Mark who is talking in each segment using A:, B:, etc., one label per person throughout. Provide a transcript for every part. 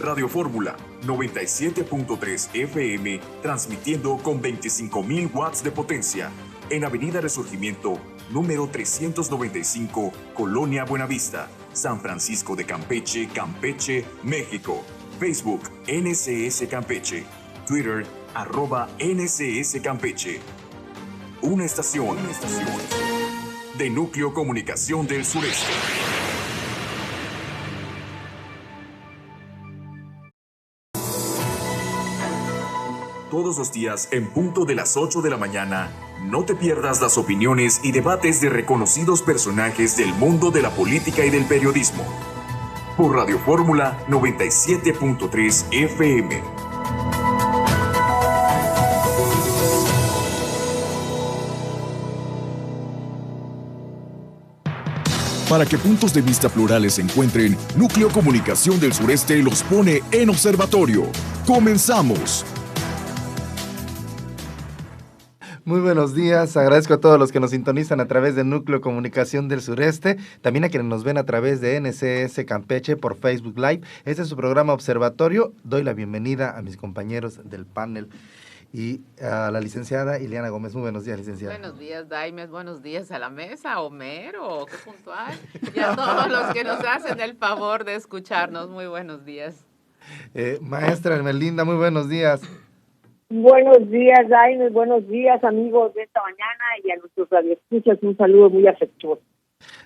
A: Radio Fórmula 97.3 FM, transmitiendo con 25.000 watts de potencia en Avenida Resurgimiento, número 395, Colonia Buenavista, San Francisco de Campeche, Campeche, México. Facebook, NCS Campeche. Twitter, @NCS Campeche. Una estación de Núcleo Comunicación del Sureste. Todos los días, en punto de las 8 de la mañana, no te pierdas las opiniones y debates de reconocidos personajes del mundo de la política y del periodismo. Por Radio Fórmula 97.3 FM. Para que puntos de vista plurales se encuentren, Núcleo Comunicación del Sureste los pone en observatorio. ¡Comenzamos!
B: Muy buenos días, agradezco a todos los que nos sintonizan a través de Núcleo Comunicación del Sureste, también a quienes nos ven a través de NCS Campeche por Facebook Live. Este es su programa Observatorio. Doy la bienvenida a mis compañeros del panel y a la licenciada Ileana Gómez. Muy buenos días, licenciada.
C: Buenos días, Daimes. Buenos días a la mesa, Homero, qué puntual. Y a todos los que nos hacen el favor de escucharnos. Muy buenos días.
B: Maestra Hermelinda, muy buenos días.
D: Buenos días, Daimes. Buenos días, amigos de esta mañana, y a nuestros radioescuchas un saludo muy afectuoso.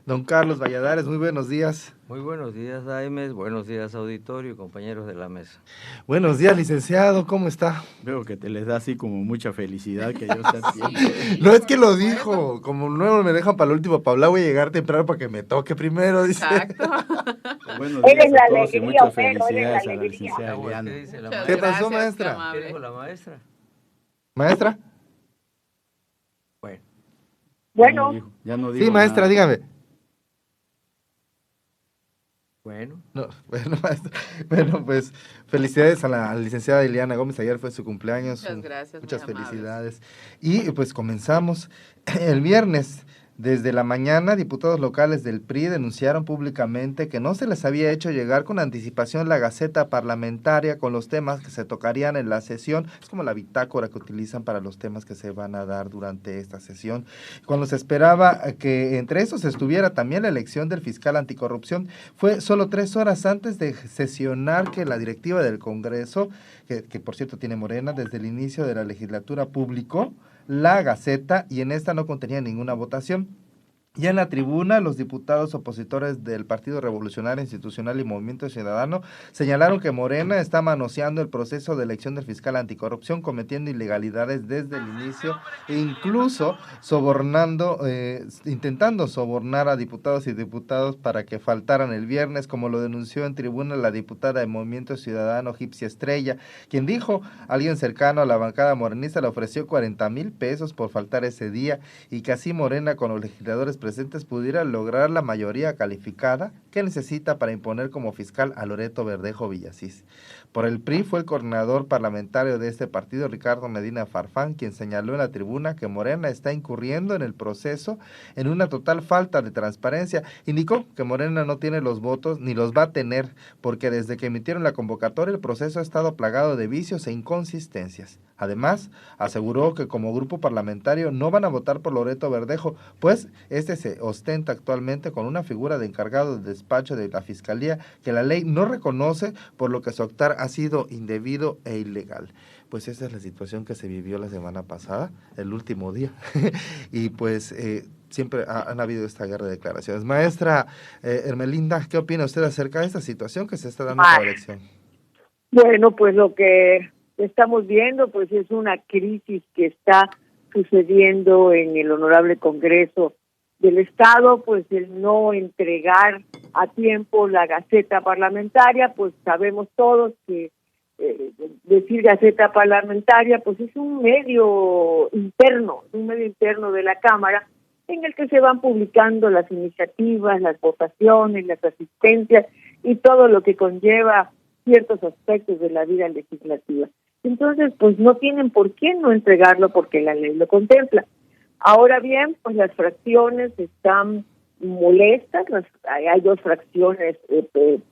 B: Don Carlos Valladares, muy buenos días.
E: Muy buenos días, Daimes. Buenos días, auditorio y compañeros de la mesa.
B: Buenos días, licenciado. ¿Cómo está?
F: Veo que te les da así como mucha felicidad que yo esté haciendo.
B: No, es que lo dijo. Como no me dejan para el último, Paula, voy a llegar temprano para que me toque primero, dice.
C: Exacto.
F: Buenos
D: Eres
F: días
D: la
F: a todos y
D: alegría,
F: muchas
D: Homero, eres
F: felicidades
D: la
F: a la
D: alegría.
F: licenciada Ileana.
E: ¿Qué dice la
C: Muchas
B: ¿Qué
E: maestra?
B: pasó,
C: gracias,
B: maestra?
C: qué amable.
E: ¿Qué dijo la maestra?
B: ¿Maestra?
E: Bueno,
D: Bueno,
F: Ya no digo
B: Sí, maestra,
F: nada.
B: dígame.
E: bueno.
B: No, bueno, maestra. Bueno, pues felicidades a la licenciada Ileana Gómez. Ayer fue su cumpleaños.
C: Muchas gracias,
B: Muchas
C: muy amables.
B: felicidades. Y pues comenzamos el viernes. Desde la mañana, diputados locales del PRI denunciaron públicamente que no se les había hecho llegar con anticipación la gaceta parlamentaria con los temas que se tocarían en la sesión. Es como la bitácora que utilizan para los temas que se van a dar durante esta sesión. Cuando se esperaba que entre esos estuviera también la elección del fiscal anticorrupción, fue solo 3 horas antes de sesionar que la directiva del Congreso, que por cierto tiene Morena, desde el inicio de la legislatura publicó la Gaceta y en esta no contenía ninguna votación. Ya en la tribuna, los diputados opositores del Partido Revolucionario Institucional y Movimiento Ciudadano señalaron que Morena está manoseando el proceso de elección del fiscal anticorrupción, cometiendo ilegalidades desde el inicio e incluso intentando sobornar a diputados y diputados para que faltaran el viernes, como lo denunció en tribuna la diputada de Movimiento Ciudadano, Gipsy Estrella, quien dijo a alguien cercano a la bancada morenista le ofreció 40,000 pesos por faltar ese día y que así Morena con los legisladores presentes pudiera lograr la mayoría calificada que necesita para imponer como fiscal a Loreto Verdejo Villasís. Por el PRI fue el coordinador parlamentario de este partido, Ricardo Medina Farfán, quien señaló en la tribuna que Morena está incurriendo en el proceso en una total falta de transparencia. Indicó que Morena no tiene los votos ni los va a tener porque desde que emitieron la convocatoria el proceso ha estado plagado de vicios e inconsistencias. Además, aseguró que como grupo parlamentario no van a votar por Loreto Verdejo, pues este se ostenta actualmente con una figura de encargado de despacho de la Fiscalía que la ley no reconoce, por lo que su actuar ha sido indebido e ilegal. Pues esa es la situación que se vivió la semana pasada, el último día, y pues siempre han habido esta guerra de declaraciones. Maestra Hermelinda, ¿qué opina usted acerca de esta situación que se está dando con la elección?
D: bueno, pues lo que estamos viendo pues es una crisis que está sucediendo en el Honorable Congreso del Estado, pues el no entregar a tiempo la Gaceta Parlamentaria, pues sabemos todos que decir Gaceta Parlamentaria pues es un medio interno de la Cámara en el que se van publicando las iniciativas, las votaciones, las asistencias y todo lo que conlleva ciertos aspectos de la vida legislativa. Entonces, pues no tienen por qué no entregarlo porque la ley lo contempla. Ahora bien, pues las fracciones están molestas, hay dos fracciones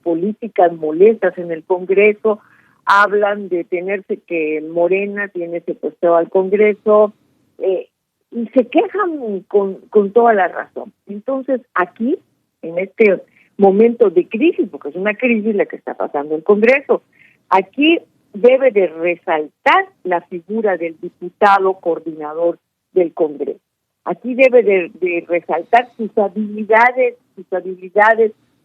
D: políticas molestas en el Congreso, hablan de tenerse que Morena tiene secuestrado al Congreso, y se quejan con toda la razón. Entonces, aquí, en este momento de crisis, porque es una crisis la que está pasando el Congreso, aquí debe de resaltar la figura del diputado coordinador del Congreso. Aquí debe de resaltar sus habilidades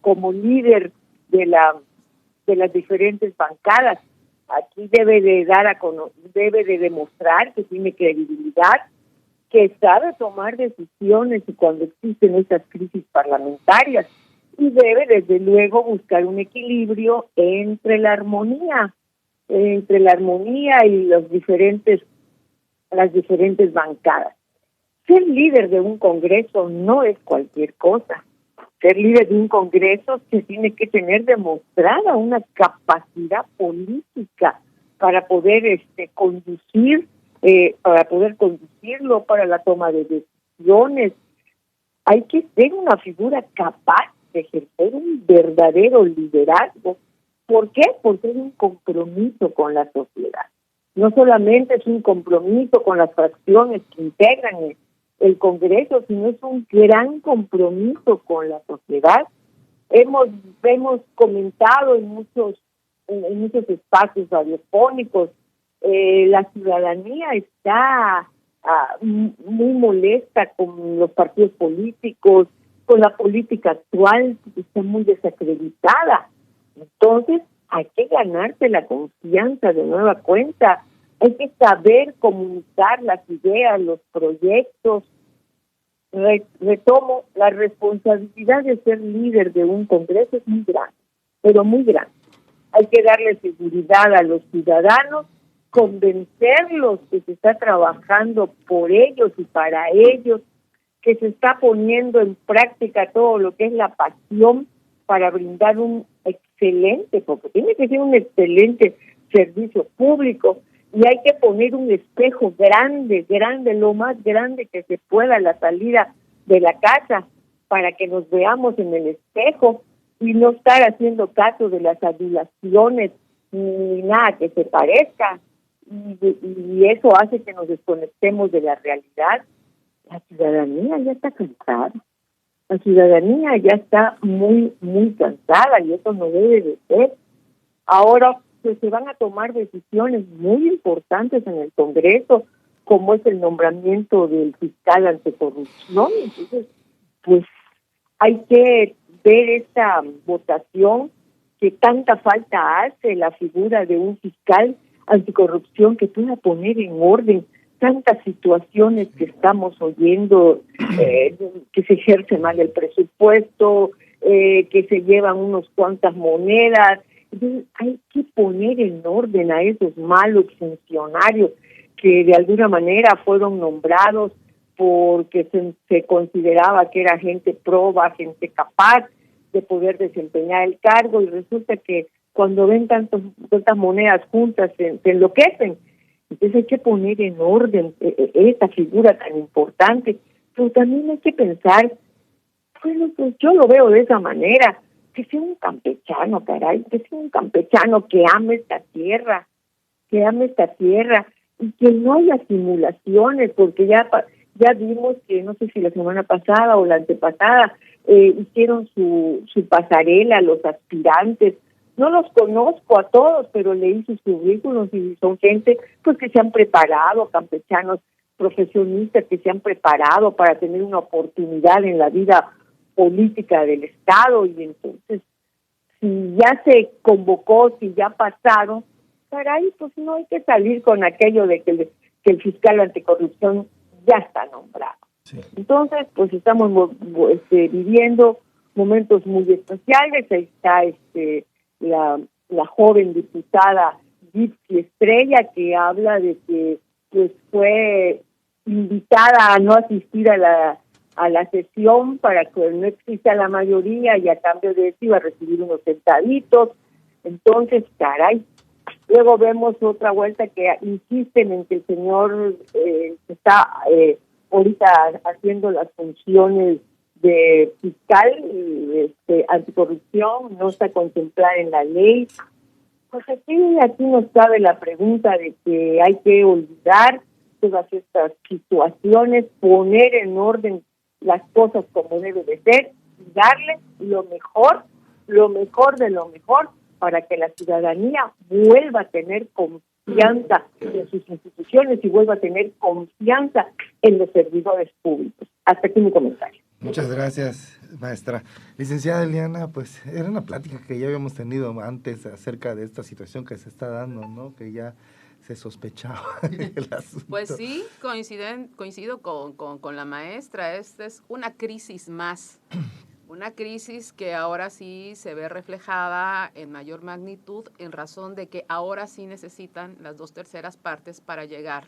D: como líder de las diferentes bancadas. Aquí debe de demostrar que tiene credibilidad, que sabe tomar decisiones y cuando existen estas crisis parlamentarias, y debe desde luego buscar un equilibrio entre la armonía y las diferentes bancadas. Ser líder de un Congreso no es cualquier cosa. Ser líder de un Congreso se tiene que tener demostrada una capacidad política para poder conducirlo para la toma de decisiones. Hay que ser una figura capaz de ejercer un verdadero liderazgo. ¿Por qué? Porque es un compromiso con la sociedad. No solamente es un compromiso con las fracciones que integran el Congreso, sino es un gran compromiso con la sociedad. Hemos comentado en muchos espacios radiofónicos, la ciudadanía está muy molesta con los partidos políticos, con la política actual, que está muy desacreditada. Entonces, hay que ganarse la confianza de nueva cuenta, hay que saber comunicar las ideas, los proyectos. Retomo, la responsabilidad de ser líder de un Congreso es muy grande, pero muy grande. Hay que darle seguridad a los ciudadanos, convencerlos que se está trabajando por ellos y para ellos, que se está poniendo en práctica todo lo que es la pasión para brindar un excelente, porque tiene que ser un excelente servicio público, y hay que poner un espejo grande, lo más grande que se pueda a la salida de la casa, para que nos veamos en el espejo y no estar haciendo caso de las adulaciones ni nada que se parezca, y eso hace que nos desconectemos de la realidad. La ciudadanía ya está cansada. La ciudadanía ya está muy, muy cansada, y eso no debe de ser. Ahora pues, se van a tomar decisiones muy importantes en el Congreso, como es el nombramiento del fiscal anticorrupción. Entonces, pues hay que ver esta votación que tanta falta hace la figura de un fiscal anticorrupción que pueda poner en orden tantas situaciones que estamos oyendo, que se ejerce mal el presupuesto, que se llevan unos cuantas monedas. Entonces hay que poner en orden a esos malos funcionarios que de alguna manera fueron nombrados porque se consideraba que era gente proba, gente capaz de poder desempeñar el cargo, y resulta que cuando ven tantas monedas juntas se enloquecen. Entonces hay que poner en orden esta figura tan importante, pero también hay que pensar, bueno, pues yo lo veo de esa manera, que sea un campechano, caray, que sea un campechano que ame esta tierra, y que no haya simulaciones, porque ya vimos que, no sé si la semana pasada o la antepasada, hicieron su pasarela los aspirantes. No los conozco a todos, pero leí sus currículos y son gente pues que se han preparado, campechanos profesionistas que se han preparado para tener una oportunidad en la vida política del Estado, y entonces si ya se convocó, si ya pasaron, caray, pues no hay que salir con aquello de que el fiscal anticorrupción ya está nombrado. Sí. Entonces, pues estamos viviendo momentos muy especiales. Ahí está la joven diputada Gypsy Estrella, que habla de que pues fue invitada a no asistir a la sesión para que no exista la mayoría, y a cambio de eso iba a recibir unos centavitos. Entonces, caray, luego vemos otra vuelta que insisten en que el señor está ahorita haciendo las funciones de fiscal anticorrupción, no está contemplada en la ley. Pues aquí nos cabe la pregunta de que hay que olvidar todas estas situaciones, poner en orden las cosas como debe de ser, y darle lo mejor de lo mejor, para que la ciudadanía vuelva a tener confianza en sus instituciones y vuelva a tener confianza en los servidores públicos. Hasta aquí mi comentario.
B: Muchas gracias, maestra. Licenciada Eliana, pues era una plática que ya habíamos tenido antes acerca de esta situación que se está dando, ¿no? Que ya se sospechaba el asunto.
C: Pues sí, coincido con la maestra. Esta es una crisis más. Una crisis que ahora sí se ve reflejada en mayor magnitud en razón de que ahora sí necesitan las 2/3 partes para llegar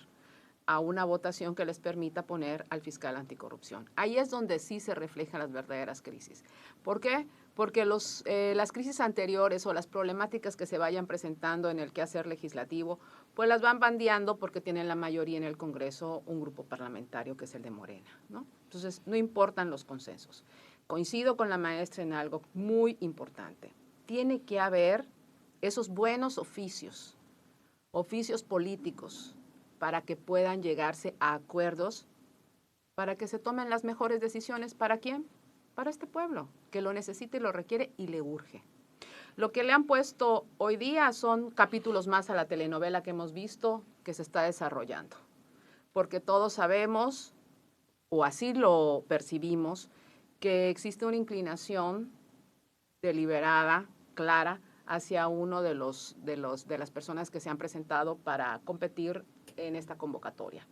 C: a una votación que les permita poner al fiscal anticorrupción. Ahí es donde sí se reflejan las verdaderas crisis. ¿Por qué? Porque las crisis anteriores o las problemáticas que se vayan presentando en el quehacer legislativo, pues las van bandeando porque tienen la mayoría en el Congreso un grupo parlamentario que es el de Morena, ¿no? Entonces, no importan los consensos. Coincido con la maestra en algo muy importante. Tiene que haber esos buenos oficios políticos, para que puedan llegarse a acuerdos, para que se tomen las mejores decisiones. ¿Para quién? Para este pueblo, que lo necesita y lo requiere y le urge. Lo que le han puesto hoy día son capítulos más a la telenovela que hemos visto que se está desarrollando, porque todos sabemos, o así lo percibimos, que existe una inclinación deliberada, clara, hacia uno de las personas que se han presentado para competir en esta convocatoria.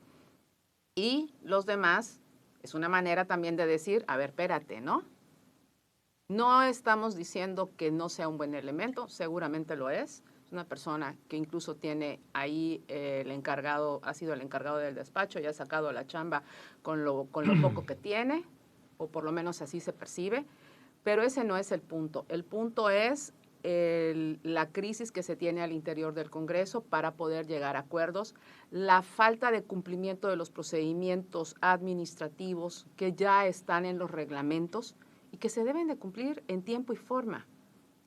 C: Y los demás, es una manera también de decir, a ver, espérate, ¿no? No estamos diciendo que no sea un buen elemento, seguramente lo es. Es una persona que incluso tiene ahí ha sido el encargado del despacho y ha sacado la chamba con lo poco que tiene, o por lo menos así se percibe. Pero ese no es el punto. El punto es la crisis que se tiene al interior del Congreso para poder llegar a acuerdos, la falta de cumplimiento de los procedimientos administrativos que ya están en los reglamentos y que se deben de cumplir en tiempo y forma.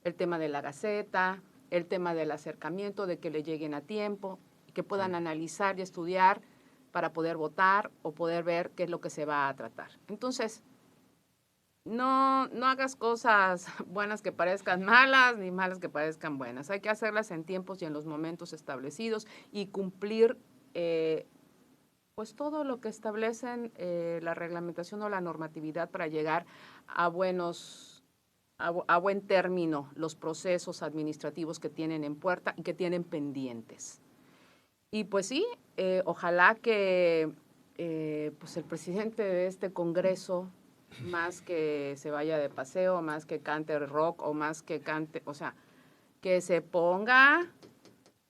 C: El tema de la Gaceta, el tema del acercamiento, de que le lleguen a tiempo, que puedan analizar y estudiar para poder votar o poder ver qué es lo que se va a tratar. Entonces, no hagas cosas buenas que parezcan malas, ni malas que parezcan buenas. Hay que hacerlas en tiempos y en los momentos establecidos y cumplir pues todo lo que establecen la reglamentación o la normatividad para llegar a buen término los procesos administrativos que tienen en puerta y que tienen pendientes. Y pues sí, ojalá que pues el presidente de este Congreso, más que se vaya de paseo, más que cante rock o más que cante, o sea, que se ponga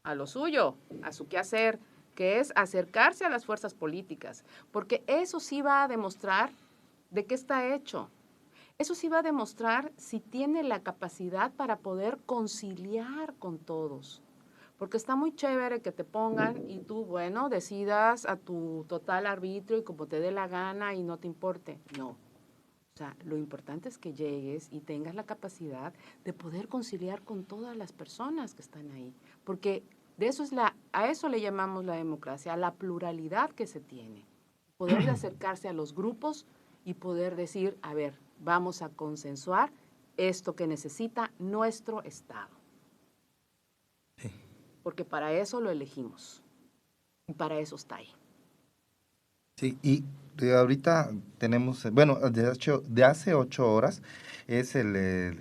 C: a lo suyo, a su quehacer, que es acercarse a las fuerzas políticas, porque eso sí va a demostrar de qué está hecho. Eso sí va a demostrar si tiene la capacidad para poder conciliar con todos. Porque está muy chévere que te pongan y tú, bueno, decidas a tu total arbitrio y como te dé la gana y no te importe. No. O sea, lo importante es que llegues y tengas la capacidad de poder conciliar con todas las personas que están ahí. Porque de eso a eso le llamamos la democracia, a la pluralidad que se tiene. Poder acercarse a los grupos y poder decir, a ver, vamos a consensuar esto que necesita nuestro Estado. Sí. Porque para eso lo elegimos. Y para eso está ahí.
B: Sí, y ahorita tenemos, bueno, de hace 8 horas es el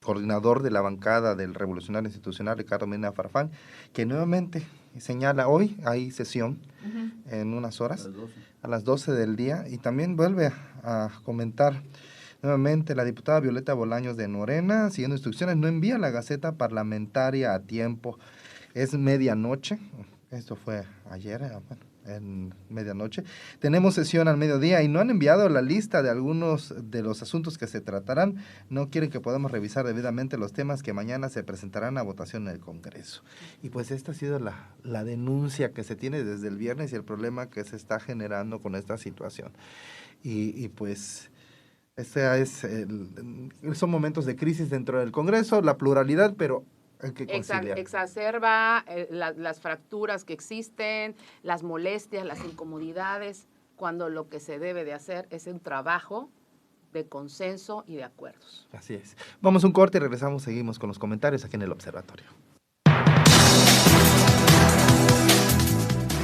B: coordinador de la bancada del Revolucionario Institucional, Ricardo Medina Farfán, que nuevamente señala, hoy hay sesión en unas horas, a las 12 del día, y también vuelve a comentar nuevamente la diputada Violeta Bolaños de Morena, siguiendo instrucciones, no envía la Gaceta Parlamentaria a tiempo, es medianoche, esto fue ayer, bueno, en medianoche. Tenemos sesión al mediodía y no han enviado la lista de algunos de los asuntos que se tratarán. No quieren que podamos revisar debidamente los temas que mañana se presentarán a votación en el Congreso. Y pues esta ha sido la denuncia que se tiene desde el viernes y el problema que se está generando con esta situación. Y pues Son momentos de crisis dentro del Congreso, la pluralidad, pero hay que conciliar.
C: Exacerba las fracturas que existen, las molestias, las incomodidades, cuando lo que se debe de hacer es un trabajo de consenso y de acuerdos.
B: Así es. Vamos a un corte y regresamos, seguimos con los comentarios aquí en el Observatorio.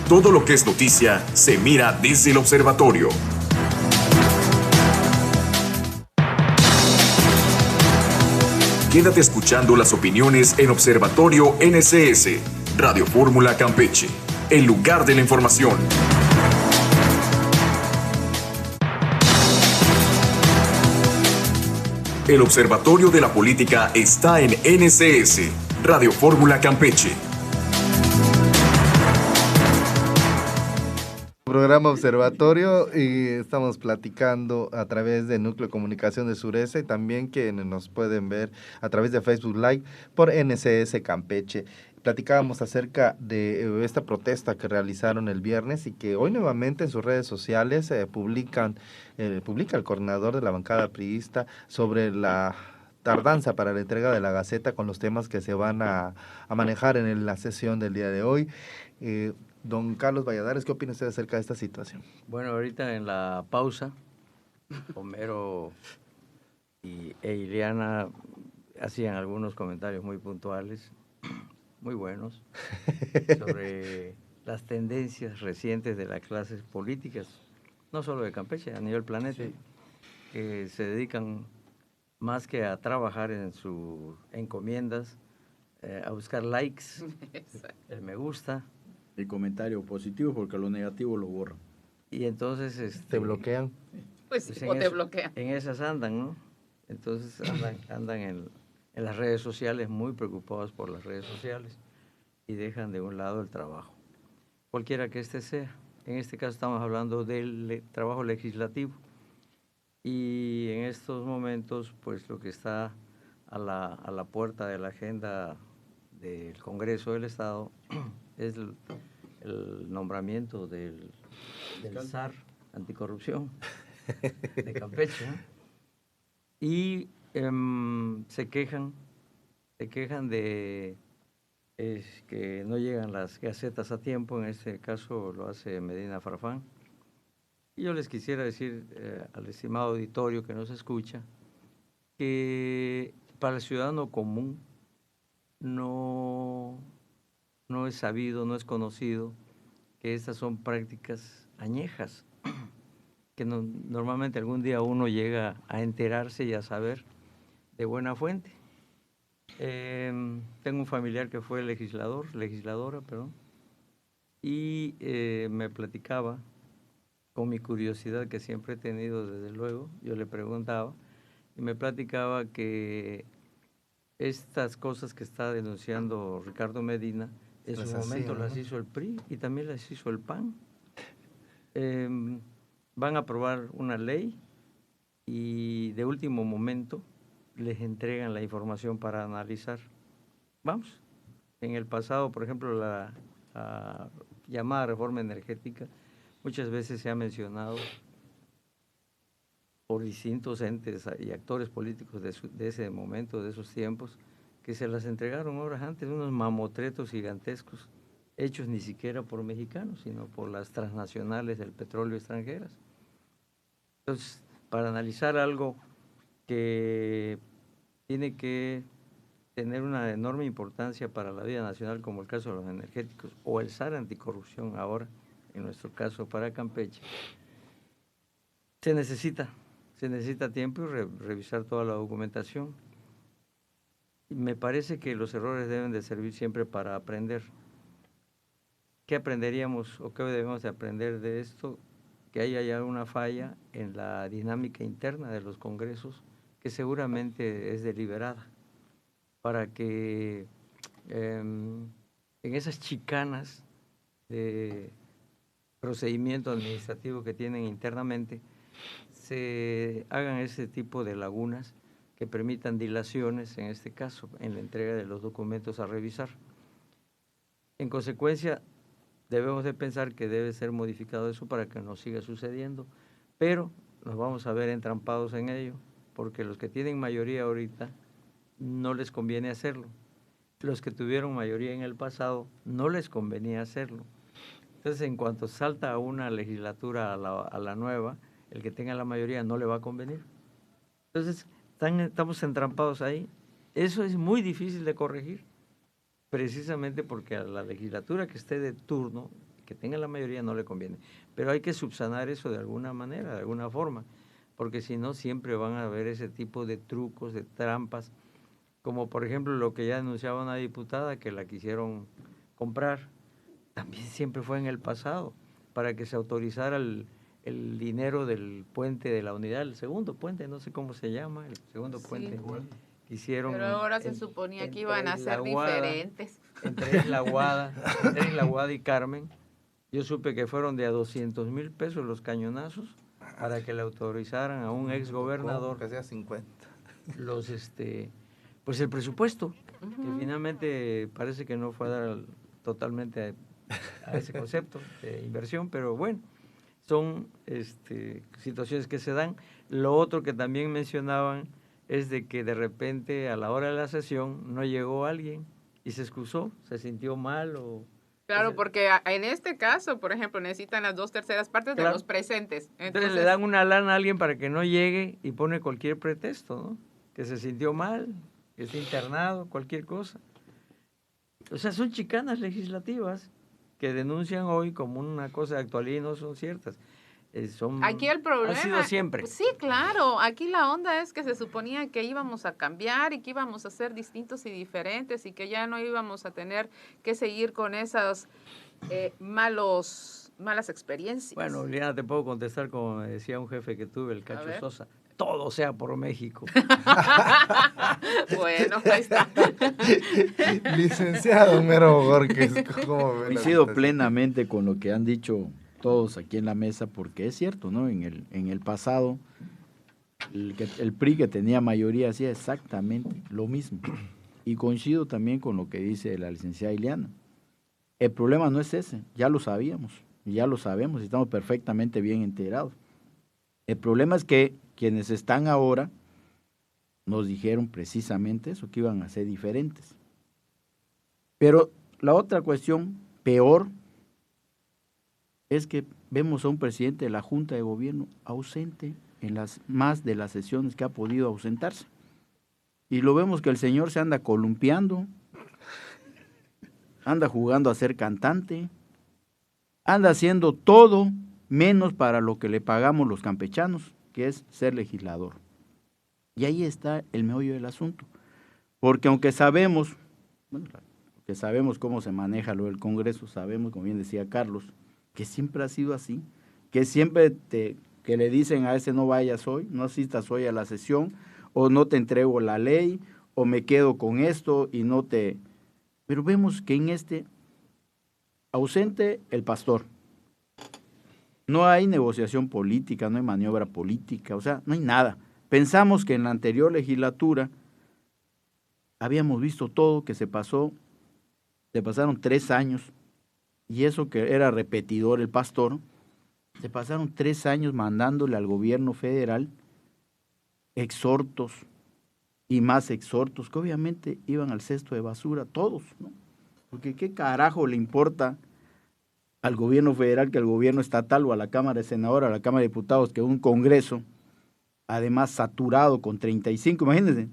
A: Todo lo que es noticia se mira desde el Observatorio. Quédate escuchando las opiniones en Observatorio NCS, Radio Fórmula Campeche, el lugar de la información. El Observatorio de la Política está en NCS, Radio Fórmula Campeche.
B: Programa Observatorio y estamos platicando a través de Núcleo de Comunicación de Sureste y también quienes nos pueden ver a través de Facebook Live por NCS Campeche. Platicábamos acerca de esta protesta que realizaron el viernes y que hoy nuevamente en sus redes sociales publica el coordinador de la bancada priista sobre la tardanza para la entrega de la Gaceta con los temas que se van a manejar en la sesión del día de hoy. Don Carlos Valladares, ¿qué opina usted acerca de esta situación?
E: Bueno, ahorita en la pausa, Homero e Ileana hacían algunos comentarios muy puntuales, muy buenos, sobre las tendencias recientes de las clases políticas, no solo de Campeche, a nivel planeta, sí, que se dedican más que a trabajar en sus encomiendas, a buscar likes, el me gusta,
F: el comentario positivo, porque lo negativo lo borran.
E: Y entonces...
B: ¿Te bloquean?
C: Pues sí, o te bloquean.
E: En esas andan, ¿no? Entonces andan en las redes sociales, muy preocupados por las redes sociales, y dejan de un lado el trabajo, cualquiera que este sea. En este caso estamos hablando del trabajo legislativo, y en estos momentos, pues lo que está a la puerta de la agenda del Congreso del Estado es el nombramiento del SAR anticorrupción de Campeche, ¿no? Y se quejan de que no llegan las gacetas a tiempo. En este caso lo hace Medina Farfán. Y yo les quisiera decir al estimado auditorio que nos escucha que para el ciudadano común no es sabido, no es conocido que estas son prácticas añejas, que normalmente algún día uno llega a enterarse y a saber de buena fuente. Tengo un familiar que fue legisladora, y me platicaba, con mi curiosidad que siempre he tenido desde luego, yo le preguntaba, y me platicaba que estas cosas que está denunciando Ricardo Medina, en su momento las hizo el PRI y también las hizo el PAN. Van a aprobar una ley y de último momento les entregan la información para analizar. Vamos, en el pasado, por ejemplo, la llamada reforma energética, muchas veces se ha mencionado por distintos entes y actores políticos de ese momento, de esos tiempos, que se las entregaron horas antes, unos mamotretos gigantescos, hechos ni siquiera por mexicanos, sino por las transnacionales del petróleo extranjeras. Entonces, para analizar algo que tiene que tener una enorme importancia para la vida nacional, como el caso de los energéticos, o el SAR anticorrupción ahora, en nuestro caso para Campeche, se necesita tiempo y revisar toda la documentación. Me parece que los errores deben de servir siempre para aprender. ¿Qué aprenderíamos o qué debemos de aprender de esto? Que haya ya una falla en la dinámica interna de los congresos, que seguramente es deliberada, para que en esas chicanas de procedimiento administrativo que tienen internamente, se hagan ese tipo de lagunas que permitan dilaciones, en este caso, en la entrega de los documentos a revisar. En consecuencia, debemos de pensar que debe ser modificado eso para que no siga sucediendo, pero nos vamos a ver entrampados en ello, porque los que tienen mayoría ahorita no les conviene hacerlo. Los que tuvieron mayoría en el pasado no les convenía hacerlo. Entonces, en cuanto salta una legislatura a la nueva, el que tenga la mayoría no le va a convenir. Entonces, estamos entrampados ahí. Eso es muy difícil de corregir, precisamente porque a la legislatura que esté de turno, que tenga la mayoría, no le conviene. Pero hay que subsanar eso de alguna manera, de alguna forma, porque si no, siempre van a haber ese tipo de trucos, de trampas, como por ejemplo lo que ya denunciaba una diputada que la quisieron comprar, también siempre fue en el pasado, para que se autorizara el dinero del puente de la unidad, el segundo puente, no sé cómo se llama, el segundo puente. Hicieron
C: pero ahora se suponía que iban a ser diferentes.
E: Entre Isla Guada y Carmen, yo supe que fueron de a 200,000 pesos los cañonazos para que le autorizaran a un ex gobernador
B: Que sea 50.
E: pues el presupuesto, que finalmente parece que no fue a dar totalmente a ese concepto de inversión, pero bueno, son situaciones que se dan. Lo otro que también mencionaban es de que de repente a la hora de la sesión no llegó alguien y se excusó, se sintió mal o...
C: Claro, porque en este caso, por ejemplo, necesitan las 2/3 partes de los presentes.
E: Entonces le dan una lana a alguien para que no llegue y pone cualquier pretexto, ¿no? Que se sintió mal, que está internado, cualquier cosa. O sea, son chicanas legislativas que denuncian hoy como una cosa de actualidad y no son ciertas.
C: Aquí el problema...
E: Ha sido siempre.
C: Sí, claro. Aquí la onda es que se suponía que íbamos a cambiar y que íbamos a ser distintos y diferentes y que ya no íbamos a tener que seguir con esas malas experiencias.
E: Bueno, Liliana, te puedo contestar como me decía un jefe que tuve, el Cacho Sosa. Todo sea por México.
C: Bueno, ahí está.
B: Licenciado Homero Borges, ¿cómo ve la
F: Coincido
B: situación?
F: plenamente con lo que han dicho todos aquí en la mesa, porque es cierto, ¿no? En el pasado, el PRI que tenía mayoría hacía exactamente lo mismo. Y coincido también con lo que dice la licenciada Ileana. El problema no es ese, ya lo sabíamos, ya lo sabemos, estamos perfectamente bien enterados. El problema es que quienes están ahora nos dijeron precisamente eso, que iban a ser diferentes. Pero la otra cuestión, peor, es que vemos a un presidente de la Junta de Gobierno ausente en más de las sesiones que ha podido ausentarse. Y lo vemos que el señor se anda columpiando, anda jugando a ser cantante, anda haciendo todo menos para lo que le pagamos los campechanos, que es ser legislador. Y ahí está el meollo del asunto. Porque aunque sabemos, que sabemos cómo se maneja lo del Congreso, sabemos, como bien decía Carlos, que siempre ha sido así, que siempre que le dicen a ese no vayas hoy, no asistas hoy a la sesión, o no te entrego la ley, o me quedo con esto y no te... Pero vemos que en ausente el pastor. No hay negociación política, no hay maniobra política, o sea, no hay nada. Pensamos que en la anterior legislatura habíamos visto todo, que se pasaron 3 años, y eso que era repetidor el pastor, se pasaron 3 años mandándole al gobierno federal exhortos y más exhortos, que obviamente iban al cesto de basura, todos, ¿no? Porque qué carajo le importa al gobierno federal que al gobierno estatal o a la Cámara de Senadores, a la Cámara de Diputados, que un Congreso, además saturado con 35, imagínense,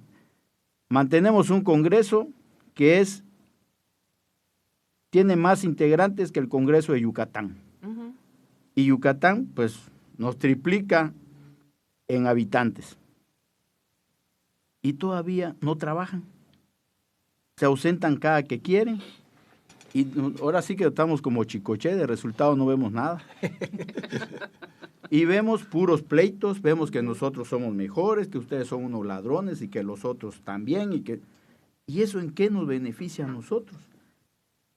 F: mantenemos un Congreso que tiene más integrantes que el Congreso de Yucatán.
C: Uh-huh.
F: Y Yucatán, pues, nos triplica en habitantes. Y todavía no trabajan. Se ausentan cada que quieren. Y ahora sí que estamos como Chicoche, de resultado no vemos nada. Y vemos puros pleitos, vemos que nosotros somos mejores, que ustedes son unos ladrones y que los otros también. ¿Y eso en qué nos beneficia a nosotros?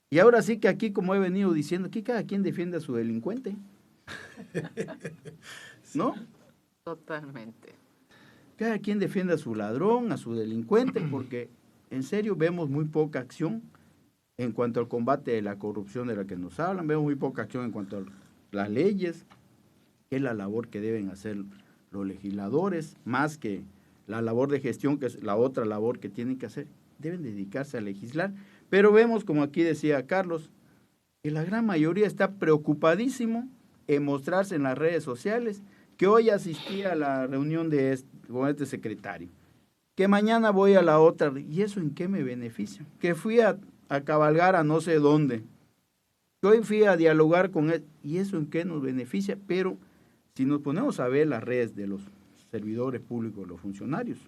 F: Y ahora sí que aquí, como he venido diciendo, aquí cada quien defiende a su delincuente. ¿No?
C: Totalmente.
F: Cada quien defiende a su ladrón, a su delincuente, porque en serio vemos muy poca acción en cuanto al combate de la corrupción de la que nos hablan, vemos muy poca acción en cuanto a las leyes, que es la labor que deben hacer los legisladores, más que la labor de gestión, que es la otra labor que tienen que hacer, deben dedicarse a legislar. Pero vemos, como aquí decía Carlos, que la gran mayoría está preocupadísimo en mostrarse en las redes sociales, que hoy asistí a la reunión con este secretario, que mañana voy a la otra, ¿y eso en qué me beneficia? Que fui a cabalgar a no sé dónde, que hoy fui a dialogar con él, ¿y eso en qué nos beneficia? Pero si nos ponemos a ver las redes de los servidores públicos, los funcionarios,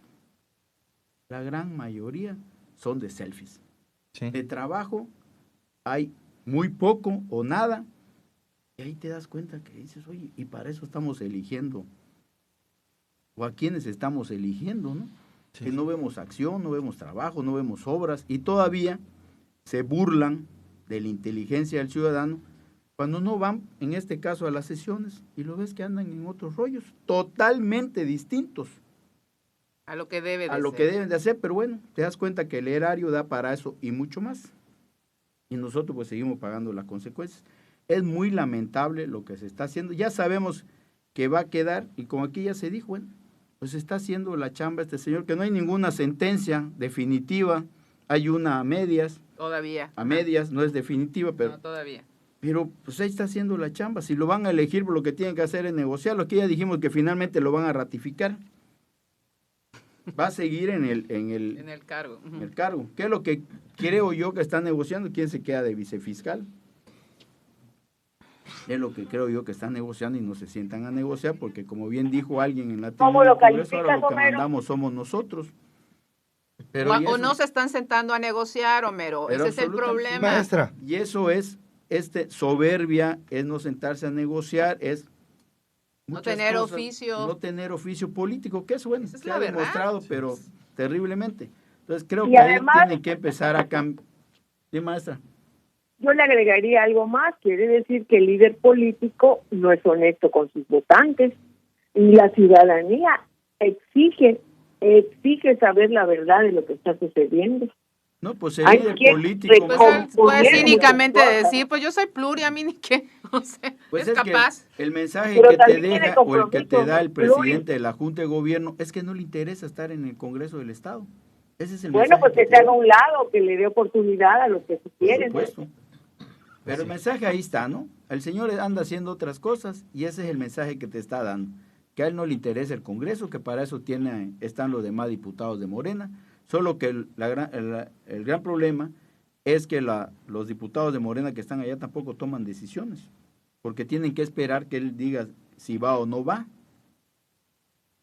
F: la gran mayoría son de selfies.
B: Sí.
F: De trabajo hay muy poco o nada, y ahí te das cuenta que dices, oye, y para eso estamos eligiendo, o a quienes estamos eligiendo, ¿no?
B: Sí.
F: Que no vemos acción, no vemos trabajo, no vemos obras, y todavía se burlan de la inteligencia del ciudadano cuando no van, en este caso, a las sesiones, y lo ves que andan en otros rollos totalmente distintos
C: A lo que debe de
F: a lo
C: ser.
F: que deben de hacer, pero bueno, te das cuenta que el erario da para eso y mucho más. Y nosotros pues seguimos pagando las consecuencias. Es muy lamentable lo que se está haciendo. Ya sabemos que va a quedar, y como aquí ya se dijo, bueno, pues está haciendo la chamba este señor, que no hay ninguna sentencia definitiva, hay una a medias,
C: Todavía.
F: no es definitiva, pero,
C: No, todavía.
F: pero pues ahí está haciendo la chamba. Si lo van a elegir, lo que tienen que hacer es negociarlo. Aquí ya dijimos que finalmente lo van a ratificar. Va a seguir en el
C: cargo.
F: en el cargo. ¿Qué es lo que creo yo que está negociando? ¿Quién se queda de vicefiscal? Es lo que creo yo que están negociando y no se sientan a negociar, porque como bien dijo alguien en la
D: ¿Cómo
F: tribuna
D: lo
F: del Congreso,
D: calificas,
F: ahora lo que
D: Homero?
F: mandamos somos nosotros. Pero
C: O no se están sentando a negociar, Homero.
F: Pero
C: Ese es el
F: absolutamente.
C: problema.
B: Maestra,
F: Y eso es soberbia, es no sentarse a negociar, es
C: No
F: muchas
C: tener
F: cosas,
C: oficio.
F: no tener oficio político, que es bueno,
C: Esa es
F: se
C: la
F: ha
C: verdad.
F: demostrado, pero terriblemente. Entonces creo
D: Y
F: que ahí
D: además-
F: tiene que empezar a cambiar. ¿Sí, maestra?
D: Yo le agregaría algo más, quiere decir que el líder político no es honesto con sus votantes y la ciudadanía exige saber la verdad de lo que está sucediendo.
F: No, pues el
D: Hay
F: líder
D: que
F: político
C: Pues
F: más-
C: él puede
D: Poner
C: cínicamente
D: muchas cosas.
C: decir, pues yo soy pluri, a mí ni qué. O sea,
F: pues
C: es
F: que
C: capaz.
F: el mensaje
D: Pero
F: que te
D: también tiene
F: deja o el que te
D: compromiso
F: da el
D: pluri.
F: presidente de la Junta de Gobierno es que no le interesa estar en el Congreso del Estado. Ese es el
D: Bueno,
F: mensaje
D: pues que
F: te
D: se haga
F: da.
D: a un lado, que le dé oportunidad a los que se
F: Por
D: quieren.
F: supuesto. Pero el mensaje ahí está, ¿no? El señor anda haciendo otras cosas y ese es el mensaje que te está dando. Que a él no le interesa el Congreso, que para eso están los demás diputados de Morena. Solo que el gran problema es que los diputados de Morena que están allá tampoco toman decisiones. Porque tienen que esperar que él diga si va o no va.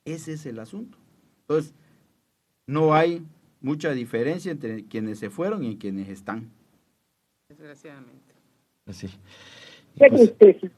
F: Ese es el asunto. Entonces, no hay mucha diferencia entre quienes se fueron y quienes están.
C: Desgraciadamente.
B: sí.
D: Qué
B: Pues,
D: tristeza.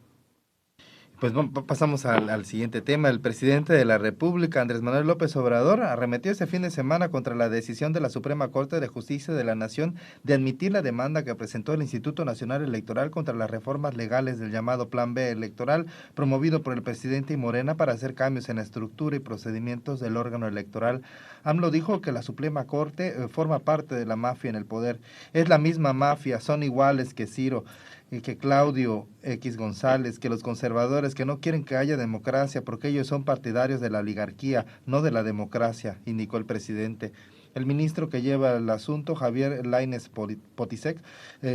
B: pasamos al siguiente tema. El presidente de la República, Andrés Manuel López Obrador, arremetió este fin de semana contra la decisión de la Suprema Corte de Justicia de la Nación de admitir la demanda que presentó el Instituto Nacional Electoral contra las reformas legales del llamado Plan B electoral, promovido por el presidente y Morena para hacer cambios en la estructura y procedimientos del órgano electoral. AMLO dijo que la Suprema Corte forma parte de la mafia en el poder. Es la misma mafia, son iguales que Ciro y que Claudio X González, que los conservadores que no quieren que haya democracia porque ellos son partidarios de la oligarquía, no de la democracia, indicó el presidente. El ministro que lleva el asunto, Javier Lainez Potisek,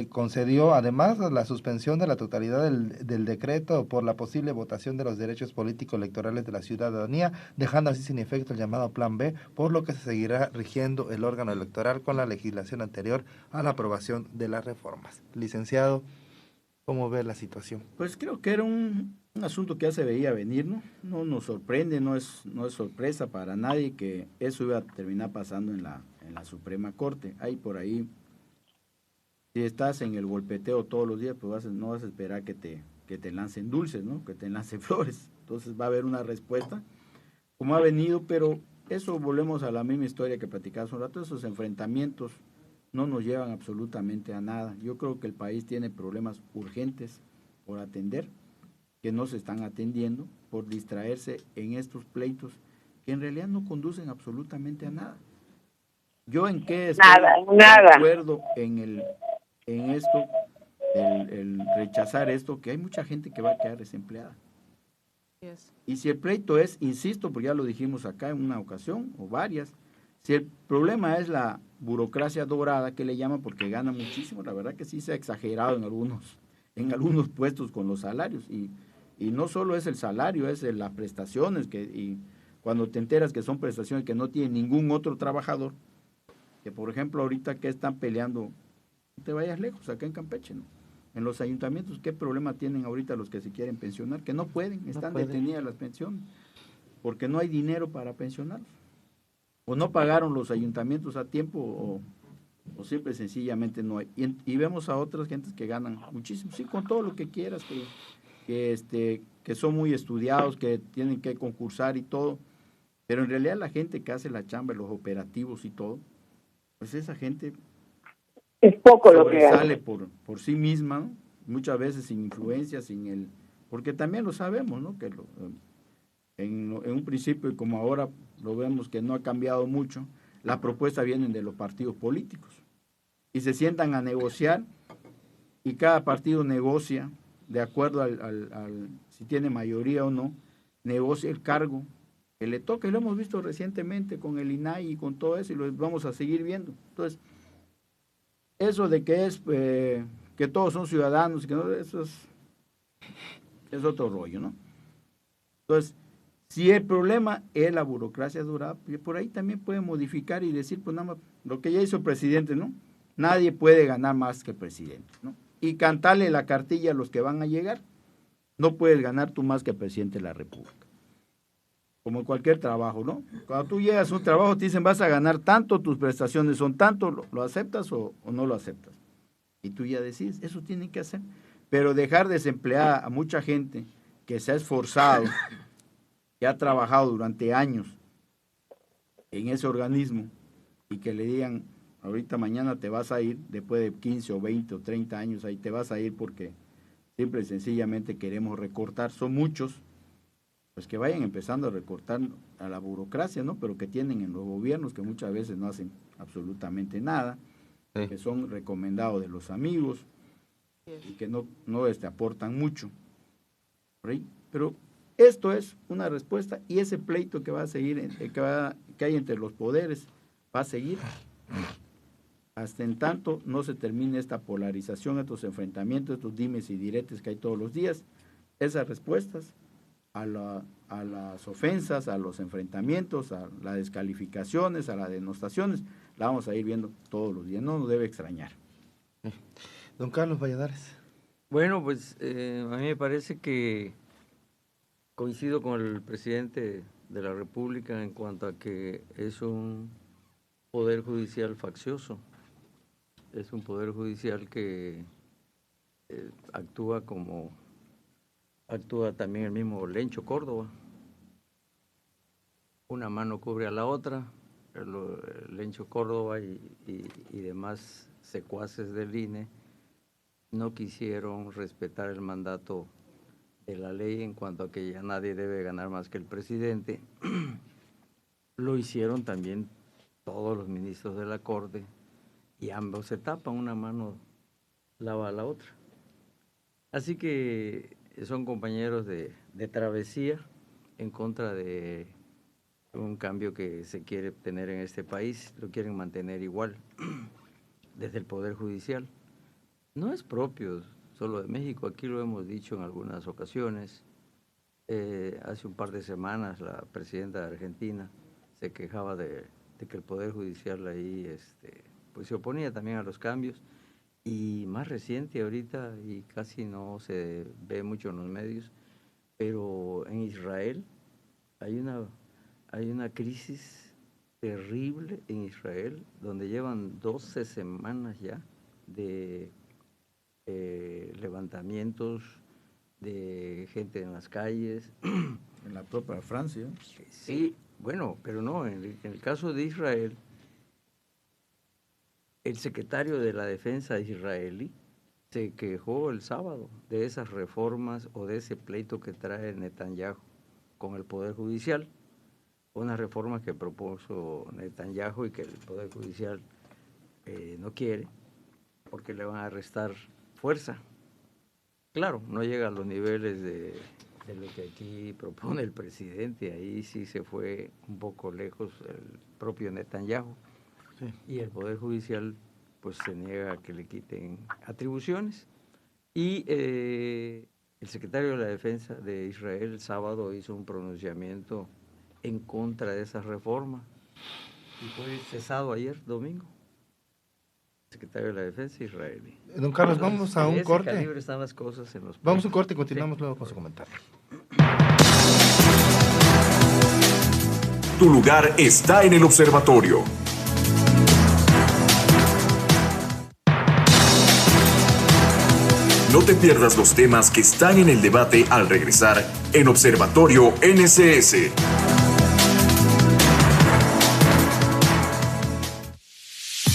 B: concedió además la suspensión de la totalidad del decreto por la posible votación de los derechos políticos electorales de la ciudadanía, dejando así sin efecto el llamado Plan B, por lo que se seguirá rigiendo el órgano electoral con la legislación anterior a la aprobación de las reformas. Licenciado, ¿cómo ve la situación?
F: Pues creo que era un asunto que ya se veía venir, ¿no? No nos sorprende, no es sorpresa para nadie que eso iba a terminar pasando en la Suprema Corte. Hay por ahí, si estás en el golpeteo todos los días, pues no vas a esperar que te lancen dulces, ¿no? Que te lancen flores. Entonces va a haber una respuesta, como ha venido, pero eso volvemos a la misma historia que platicamos un rato, esos enfrentamientos no nos llevan absolutamente a nada. Yo creo que el país tiene problemas urgentes por atender, que no se están atendiendo, por distraerse en estos pleitos que en realidad no conducen absolutamente a nada. Yo en qué estoy de acuerdo en esto, el rechazar esto, que hay mucha gente que va a quedar desempleada.
C: Yes.
F: Y si el pleito es, insisto, porque ya lo dijimos acá en una ocasión o varias, si el problema es la burocracia dorada, que le llaman, porque gana muchísimo, la verdad que sí se ha exagerado en algunos puestos con los salarios. Y no solo es el salario, es las prestaciones, y cuando te enteras que son prestaciones que no tiene ningún otro trabajador, que por ejemplo ahorita que están peleando, no te vayas lejos, acá en Campeche, ¿no? En los ayuntamientos, ¿qué problema tienen ahorita los que se quieren pensionar? Que no pueden, están detenidas las pensiones, porque no hay dinero para pensionarlos. O no pagaron los ayuntamientos a tiempo, o simple y sencillamente no hay. Y vemos a otras gentes que ganan muchísimo, sí, con todo lo que quieras, que son muy estudiados, que tienen que concursar y todo, pero en realidad la gente que hace la chamba, los operativos y todo, pues esa gente
D: Es poco lo que gana.
F: sobresale por sí misma, ¿no? Muchas veces sin influencia, porque también lo sabemos, ¿no? Que en un principio, y como ahora lo vemos que no ha cambiado mucho, las propuestas vienen de los partidos políticos y se sientan a negociar, y cada partido negocia de acuerdo si tiene mayoría o no, negocia el cargo que le toca, y lo hemos visto recientemente con el INAI y con todo eso, y lo vamos a seguir viendo. Entonces, eso de que todos son ciudadanos, que no, eso es otro rollo, ¿no? Entonces, si el problema es la burocracia dura, por ahí también puede modificar y decir, pues nada más, lo que ya hizo el presidente, ¿no? Nadie puede ganar más que el presidente, ¿no? Y cantarle la cartilla a los que van a llegar. No puedes ganar tú más que el presidente de la República. Como en cualquier trabajo, ¿no? Cuando tú llegas a un trabajo, te dicen, vas a ganar tanto, tus prestaciones son tanto, ¿lo aceptas o no lo aceptas? Y tú ya decides, eso tienen que hacer. Pero dejar desempleada a mucha gente que se ha esforzado, que ha trabajado durante años en ese organismo, y que le digan, ahorita mañana te vas a ir, después de 15 o 20 o 30 años, ahí te vas a ir porque simple y sencillamente queremos recortar, son muchos, pues que vayan empezando a recortar a la burocracia, ¿no? Pero que tienen en los gobiernos, que muchas veces no hacen absolutamente nada,
E: Sí.
F: que son recomendados de los amigos y que no aportan mucho. Por ahí. Pero esto es una respuesta, y ese pleito que va a seguir, que hay entre los poderes, va a seguir hasta en tanto no se termine esta polarización, estos enfrentamientos, estos dimes y diretes que hay todos los días. Esas respuestas a las ofensas, a los enfrentamientos, a las descalificaciones, a las denostaciones, la vamos a ir viendo todos los días, no nos debe extrañar.
B: Don Carlos Valladares.
E: Bueno, pues a mí me parece que coincido con el presidente de la República en cuanto a que es un poder judicial faccioso, es un poder judicial que actúa también el mismo Lencho Córdoba. Una mano cubre a la otra. El Lencho Córdoba y demás secuaces del INE no quisieron respetar el mandato de la ley en cuanto a que ya nadie debe ganar más que el presidente. Lo hicieron también todos los ministros de la Corte, y ambos se tapan, una mano lava a la otra. Así que son compañeros de travesía en contra de un cambio que se quiere tener en este país, lo quieren mantener igual desde el Poder Judicial. No es propio solo de México, aquí lo hemos dicho en algunas ocasiones. Hace un par de semanas la presidenta de Argentina se quejaba de que el Poder Judicial ahí pues se oponía también a los cambios. Y más reciente ahorita, y casi no se ve mucho en los medios, pero en Israel hay una crisis terrible en Israel, donde llevan 12 semanas ya de levantamientos de gente en las calles.
F: En la propia Francia.
E: Sí, bueno, pero no, en el caso de Israel, el secretario de la Defensa israelí se quejó el sábado de esas reformas o de ese pleito que trae Netanyahu con el Poder Judicial. Unas reformas que propuso Netanyahu y que el Poder Judicial no quiere, porque le van a restar fuerza. Claro, no llega a los niveles de lo que aquí propone el presidente. Ahí sí se fue un poco lejos el propio Netanyahu.
B: Sí.
E: Y el Poder Judicial pues se niega a que le quiten atribuciones. Y el secretario de la Defensa de Israel el sábado hizo un pronunciamiento en contra de esa reforma y fue cesado ayer, domingo. Secretario de la Defensa israelí.
B: Don Carlos, vamos a un corte.
E: De ese calibre están las cosas en los
B: Vamos a un corte y continuamos luego con su comentario.
A: Tu lugar está en el observatorio. No te pierdas los temas que están en el debate al regresar en Observatorio NSS.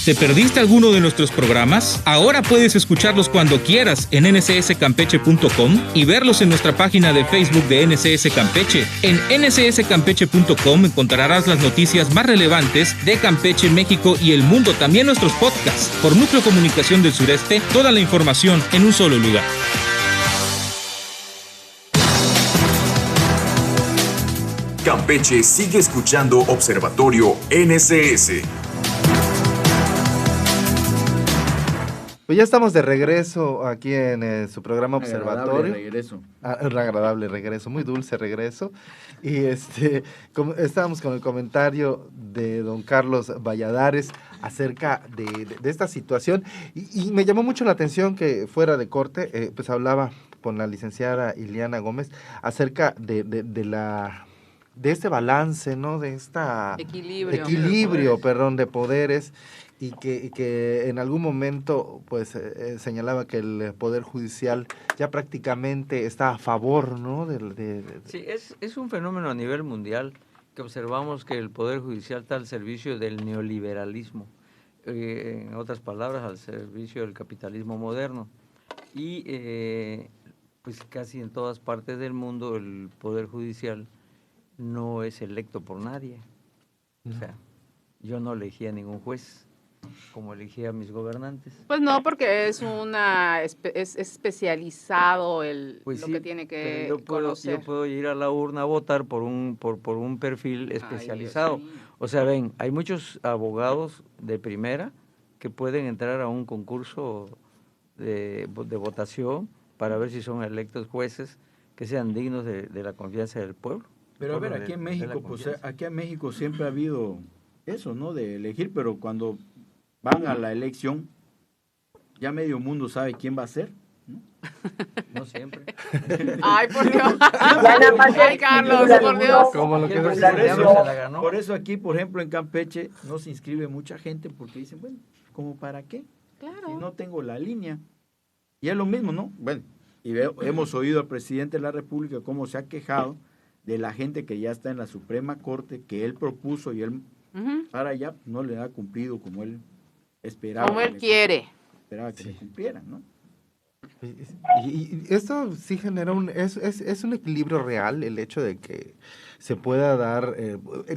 G: ¿Te perdiste alguno de nuestros programas? Ahora puedes escucharlos cuando quieras en nsscampeche.com y verlos en nuestra página de Facebook de NSS Campeche. En nsscampeche.com encontrarás las noticias más relevantes de Campeche, México y el mundo, también nuestros podcasts. Por Núcleo Comunicación del Sureste, toda la información en un solo lugar.
A: Campeche sigue escuchando Observatorio NSS.
B: Pues ya estamos de regreso aquí en su programa Observatorio.
F: Regreso.
B: Un agradable regreso, muy dulce regreso. Y estábamos con el comentario de don Carlos Valladares acerca de esta situación. Y me llamó mucho la atención que fuera de corte, pues hablaba con la licenciada Iliana Gómez acerca de este balance, ¿no? De esta equilibrio, de poderes. Y que en algún momento pues señalaba que el Poder Judicial ya prácticamente está a favor, ¿no?
E: Sí, es un fenómeno a nivel mundial que observamos que el Poder Judicial está al servicio del neoliberalismo, en otras palabras, al servicio del capitalismo moderno. Y pues casi en todas partes del mundo el Poder Judicial no es electo por nadie. O sea, yo no elegí a ningún juez como elegí a mis gobernantes.
C: Pues no, porque es es especializado
E: pues
C: lo
E: sí,
C: que tiene que
E: yo
C: conocer.
E: puedo ir a la urna a votar por un perfil especializado.
C: Ay, Dios mío.
E: O sea, ven, hay muchos abogados de primera que pueden entrar a un concurso de votación para ver si son electos jueces que sean dignos de la confianza del pueblo.
F: Pero a ver, aquí en México, pues aquí en México siempre ha habido eso, ¿no? De elegir, pero cuando van a la elección, ya medio mundo sabe quién va a ser, ¿no?
E: No siempre.
C: Ay, por Dios.
D: Ay,
C: Carlos, por Dios.
B: Como lo que
F: Por eso aquí, por ejemplo, en Campeche no se inscribe mucha gente porque dicen, bueno, ¿cómo para qué?
C: Claro.
F: Si no tengo la línea. Y es lo mismo, ¿no? Bueno, y hemos oído al presidente de la República cómo se ha quejado de la gente que ya está en la Suprema Corte, que él propuso y él para allá no le ha cumplido como él esperaba.
C: Como él quiere.
F: Esperaba que le cumplieran, ¿no?
B: Y esto sí genera es un equilibrio real, el hecho de que se pueda dar,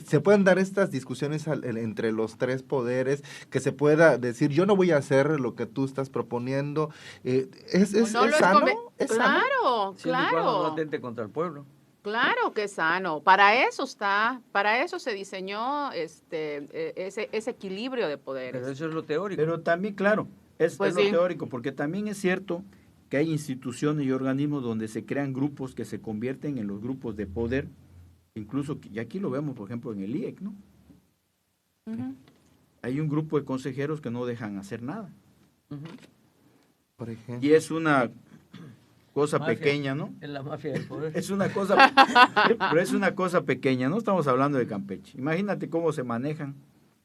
B: se puedan dar estas discusiones entre los tres poderes, que se pueda decir, yo no voy a hacer lo que tú estás proponiendo. ¿Es sano? ¿Es sano?
C: Claro,
E: Siempre y cuando no
C: claro.
E: atente contra el pueblo.
C: Claro que es sano. Para eso se diseñó ese equilibrio de poderes.
E: Pero eso es lo teórico.
F: Pero también, claro, es
C: Pues
F: lo
C: sí.
F: teórico, porque también es cierto que hay instituciones y organismos donde se crean grupos que se convierten en los grupos de poder, incluso, y aquí lo vemos, por ejemplo, en el IEC, ¿no?
C: Ujú.
F: Hay un grupo de consejeros que no dejan hacer nada.
B: Por ejemplo.
F: Y es una cosa
E: Mafia.
F: pequeña, ¿no?
E: Es la mafia del poder.
F: Es una cosa, pero es una cosa pequeña, no estamos hablando de Campeche. Imagínate cómo se manejan.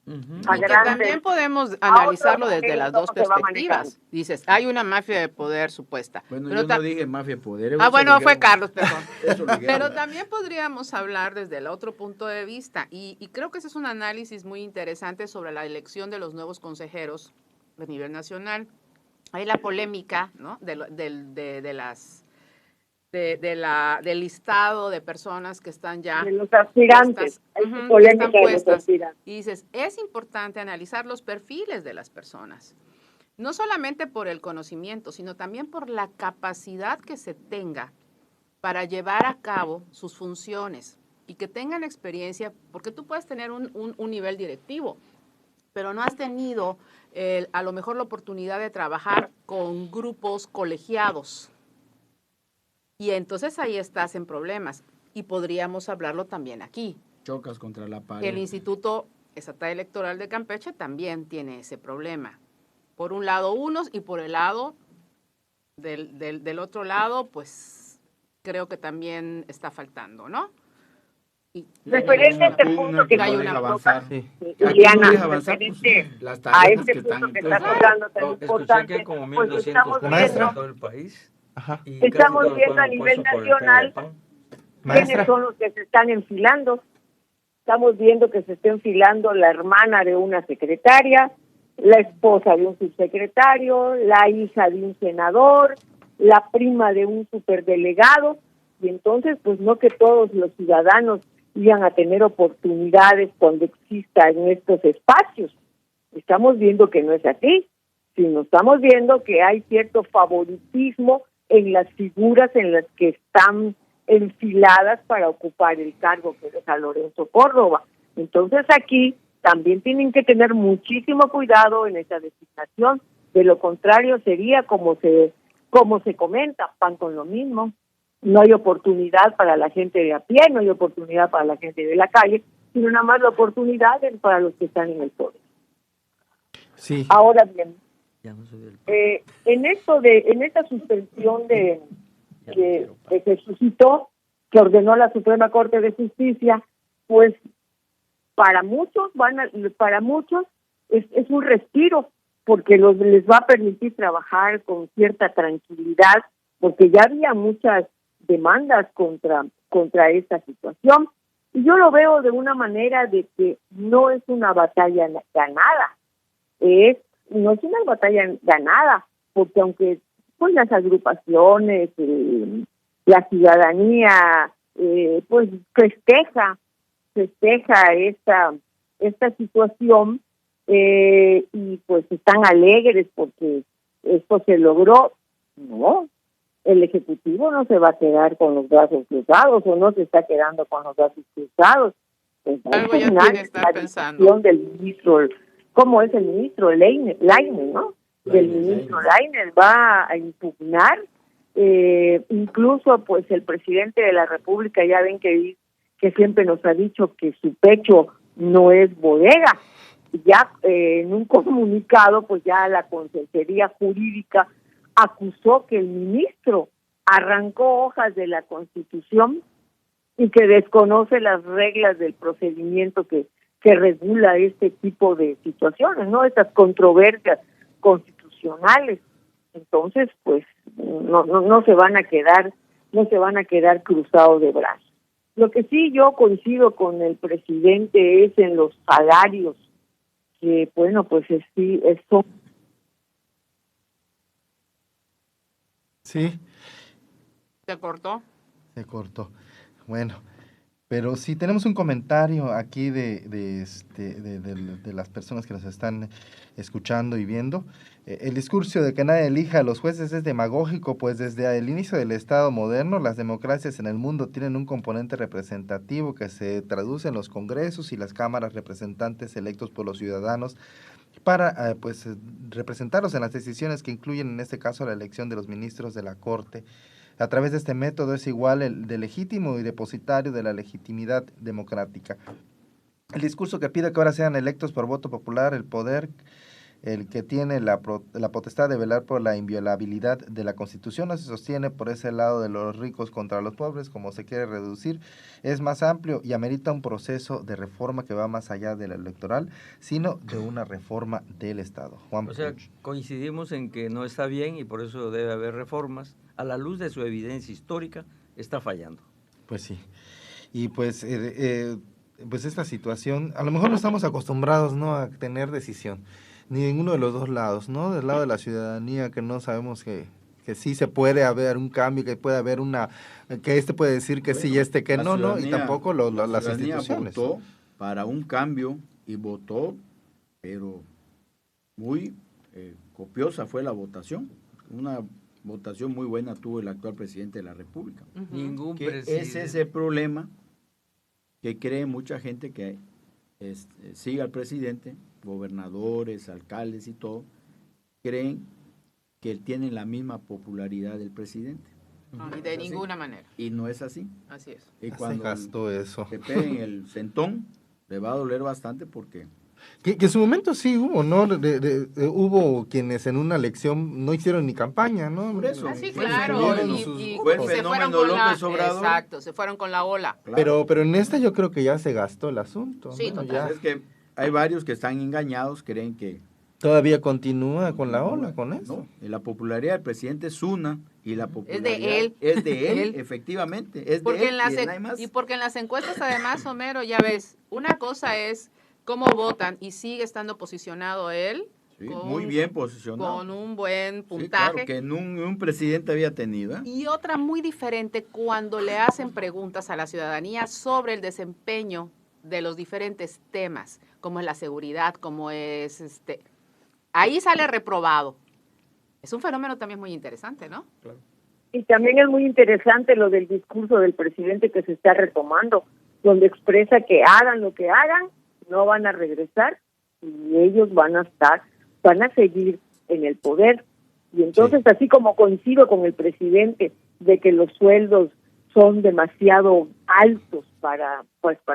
E: Ujú.
D: A
C: Y que
D: grande.
C: también podemos analizarlo
D: otros
C: desde las
D: cómo
C: dos
D: se va
C: perspectivas. Dices, hay una mafia de poder supuesta.
F: Bueno,
C: Pero
F: yo no dije mafia de poder. eso
C: bueno,
F: lo
C: fue
F: digamos-
C: Carlos, perdón.
F: eso lo digamos.
C: Pero también podríamos hablar desde el otro punto de vista, y creo que ese es un análisis muy interesante sobre la elección de los nuevos consejeros a nivel nacional. Hay la polémica, ¿no? Del listado de personas que están ya
D: De los aspirantes.
C: puestas.
D: Hay
C: Ujú,
D: polémica
C: están
D: de los
C: puestas.
D: aspirantes.
C: Y dices, es importante analizar los perfiles de las personas, no solamente por el conocimiento, sino también por la capacidad que se tenga para llevar a cabo sus funciones y que tengan experiencia, porque tú puedes tener un nivel directivo, pero no has tenido a lo mejor la oportunidad de trabajar con grupos colegiados. Y entonces ahí estás en problemas. Y podríamos hablarlo también aquí.
F: Chocas contra la pared.
C: El Instituto Estatal Electoral de Campeche también tiene ese problema. Por un lado unos y por el lado del otro lado, pues creo que también está faltando, ¿no?
D: Referente a este punto que
C: hay
D: no
C: una
F: avanzar.
D: Liliana,
F: avanzar,
D: referente
F: las
D: a
F: tareas
D: este
F: que
D: punto
F: están.
D: que está tocando tan
E: Escuché que
D: importante,
E: hay como
D: pues
E: 1.200
D: estamos
E: puestos
D: viendo,
E: en todo el país.
B: Ajá.
E: Y casi
D: estamos
E: todos
D: viendo a
E: fueron
D: nivel
E: puestos por el
D: nacional
E: PAN.
B: Maestra.
D: quiénes son los que se están enfilando. Estamos viendo que se está enfilando la hermana de una secretaria, la esposa de un subsecretario, la hija de un senador, la prima de un superdelegado, y entonces pues no que todos los ciudadanos iban a tener oportunidades cuando existan estos espacios. Estamos viendo que no es así, sino estamos viendo que hay cierto favoritismo en las figuras en las que están enfiladas para ocupar el cargo que deja Lorenzo Córdoba. Entonces aquí también tienen que tener muchísimo cuidado en esa designación, de lo contrario sería como se comenta, pan con lo mismo. No hay oportunidad para la gente de a pie, no hay oportunidad para la gente de la calle, sino nada más la oportunidad para los que están en el poder.
B: Sí.
D: Ahora bien,
E: Ya no soy del
D: en esta suspensión que se suscitó, que ordenó la Suprema Corte de Justicia, pues para muchos es un respiro, porque les va a permitir trabajar con cierta tranquilidad, porque ya había muchas demandas contra esta situación, y yo lo veo de una manera de que no es una batalla ganada, no es una batalla ganada, porque aunque pues las agrupaciones, la ciudadanía, pues festeja esta situación, y pues están alegres porque esto se logró. No, el Ejecutivo no se va a quedar con los brazos cruzados, o no se está quedando con los brazos cruzados. Pues
C: Algo ya tiene que estar pensando.
D: Del ministro, ¿cómo es el ministro? Lainez, ¿no? Del ministro Lainez va a impugnar, incluso pues el presidente de la República, ya ven que siempre nos ha dicho que su pecho no es bodega. Ya en un comunicado, pues ya la Consejería Jurídica acusó que el ministro arrancó hojas de la Constitución y que desconoce las reglas del procedimiento que regula este tipo de situaciones, ¿no? Estas controversias constitucionales. Entonces, pues no se van a quedar cruzados de brazos. Lo que sí yo coincido con el presidente es en los salarios, que bueno, pues sí, esto.
B: Sí.
C: ¿Se cortó?
B: Se cortó. Bueno, pero sí tenemos un comentario aquí de las personas que nos están escuchando y viendo. El discurso de que nadie elija a los jueces es demagógico, pues desde el inicio del Estado moderno, las democracias en el mundo tienen un componente representativo que se traduce en los congresos y las cámaras representantes electos por los ciudadanos para representarlos en las decisiones que incluyen en este caso la elección de los ministros de la Corte. A través de este método es igual el de legítimo y depositario de la legitimidad democrática. El discurso que pide que ahora sean electos por voto popular, el poder, el que tiene la potestad de velar por la inviolabilidad de la Constitución, no se sostiene por ese lado de los ricos contra los pobres, como se quiere reducir, es más amplio y amerita un proceso de reforma que va más allá de la electoral, sino de una reforma del Estado. Juan
E: O sea,
B: Puch.
E: coincidimos en que no está bien y por eso debe haber reformas. A la luz de su evidencia histórica, está fallando.
B: Pues sí. Y pues esta situación, a lo mejor no estamos acostumbrados, ¿no?, a tener decisión, ni en uno de los dos lados, ¿no? Del lado de la ciudadanía, que no sabemos que sí se puede haber un cambio, que puede haber que puede decir que sí y que no, y tampoco las instituciones.
F: Votó para un cambio y votó, pero muy copiosa fue la votación, una votación muy buena tuvo el actual presidente de la República.
E: Ningún
F: Que
E: presidente.
F: ese es el problema que cree mucha gente que siga al presidente, gobernadores, alcaldes y todo, creen que tienen la misma popularidad del presidente.
C: Y de ninguna manera.
F: Y no es así.
C: Así es.
F: Y
B: Se
F: cuando
B: gastó eso.
F: te peguen el centón, le va a doler bastante porque
B: Que en su momento sí hubo, ¿no? Hubo quienes en una elección no hicieron ni campaña, ¿no?
F: Por eso.
C: Así,
F: Fue el
C: claro.
F: fenómeno, fue el
C: se
F: fenómeno
C: fueron con
F: López Obrador.
C: Exacto, se fueron con la ola.
F: claro,
B: Pero en esta yo creo que ya se gastó el asunto.
C: Sí,
B: ¿no?
C: total.
B: Ya
F: es que hay varios que están engañados, creen que
B: todavía continúa con la ola, con eso.
F: no, y la popularidad del presidente es una y la popularidad
C: él.
F: es de él,
C: Él.
F: efectivamente, es
C: Porque
F: de él
C: en las,
F: y de nadie más.
C: y porque en las encuestas, además, Homero, ya ves, una cosa es cómo votan y sigue estando posicionado él.
F: Sí,
C: con-
F: muy bien posicionado.
C: Con un buen
F: Sí,
C: puntaje.
F: claro, que un presidente había tenido. ¿eh?
C: Y otra muy diferente cuando le hacen preguntas a la ciudadanía sobre el desempeño de los diferentes temas, como es la seguridad, como es ahí sale reprobado. Es un fenómeno también muy interesante, ¿no?
D: Y también es muy interesante lo del discurso del presidente que se está retomando, donde expresa que hagan lo que hagan, no van a regresar y ellos van a seguir en el poder. Y entonces, así como coincido con el presidente de que los sueldos son demasiado altos para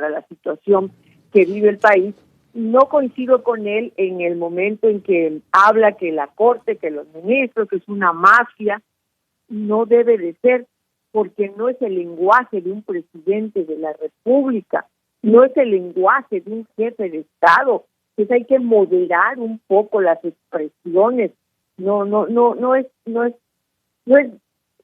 D: la situación que vive el país, no coincido con él en el momento en que habla que la Corte, que los ministros, que es una mafia. No debe de ser, porque no es el lenguaje de un presidente de la República, no es el lenguaje de un jefe de Estado. Entonces hay que moderar un poco las expresiones. No es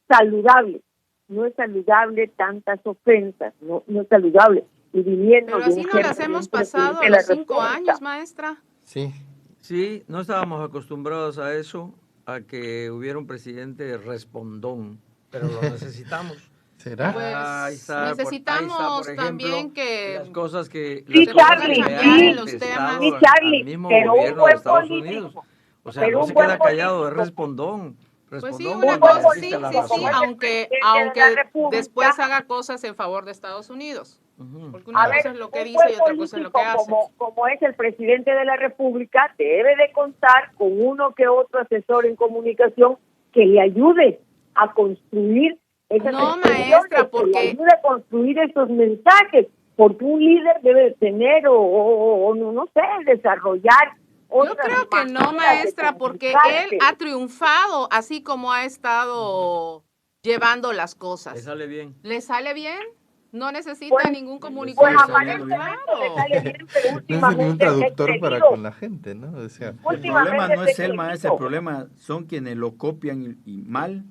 D: saludable, no es saludable tantas ofensas, no es saludable. Y viniendo
C: Pero
D: de
C: así
D: un
C: no
D: jefe
C: las
D: de un
C: hemos
D: presidente
C: pasado
D: de la
C: los 5
D: República.
C: años, maestra.
B: Sí.
E: Sí, no estábamos acostumbrados a eso, a que hubiera un presidente respondón, pero lo necesitamos.
B: ¿Será?
C: Pues,
E: Ahí está,
C: necesitamos
E: por ejemplo,
C: también que
E: las cosas que
D: Sí,
E: las cosas
D: Charlie,
E: que le
D: sí.
E: han
C: Los
E: contestado
C: temas.
D: Sí,
E: al
D: Charlie,
E: mismo
D: pero un
E: gobierno de
D: buen
E: Estados
D: político,
E: Unidos. O sea,
D: pero
E: no
D: un
E: se
D: buen
E: queda callado, es
D: político.
E: respondón.
C: Pues sí,
E: Respondón
C: una
E: cuando
C: cosa, sí,
E: existe la
C: sí,
E: razón.
C: sí,
D: Como es el
C: aunque
D: presidente de la República.
C: después haga cosas en favor de Estados Unidos.
E: Ujú.
C: Porque una
D: A
C: cosa
D: ver,
C: es lo que
D: un
C: dice
D: buen
C: y otra cosa es lo que
D: político
C: hace.
D: como es el presidente de la República, debe de contar con uno que otro asesor en comunicación que le ayude a construir esas
C: No,
D: expresiones,
C: maestra,
D: que
C: porque-
D: le ayude a construir esos mensajes, porque un líder debe de tener o no sé, desarrollar
C: Yo
D: otras
C: creo que no,
D: maneras de
C: maestra, porque
D: comunicarse.
C: él ha triunfado así como ha estado llevando las
E: Le
C: cosas.
E: sale bien.
C: ¿Le sale bien? No necesita
D: Pues-
C: ningún
D: Pues
C: comunicador.
E: saliendo
D: aparentemente
E: bien.
D: le sale bien, pero
B: No es ningún
D: últimamente es
B: traductor para
D: temido.
B: con la gente, ¿no? O sea,
F: El problema
D: Últimamente
F: no
D: es
F: es él, maestro,
D: temido.
F: el problema son quienes lo copian y mal.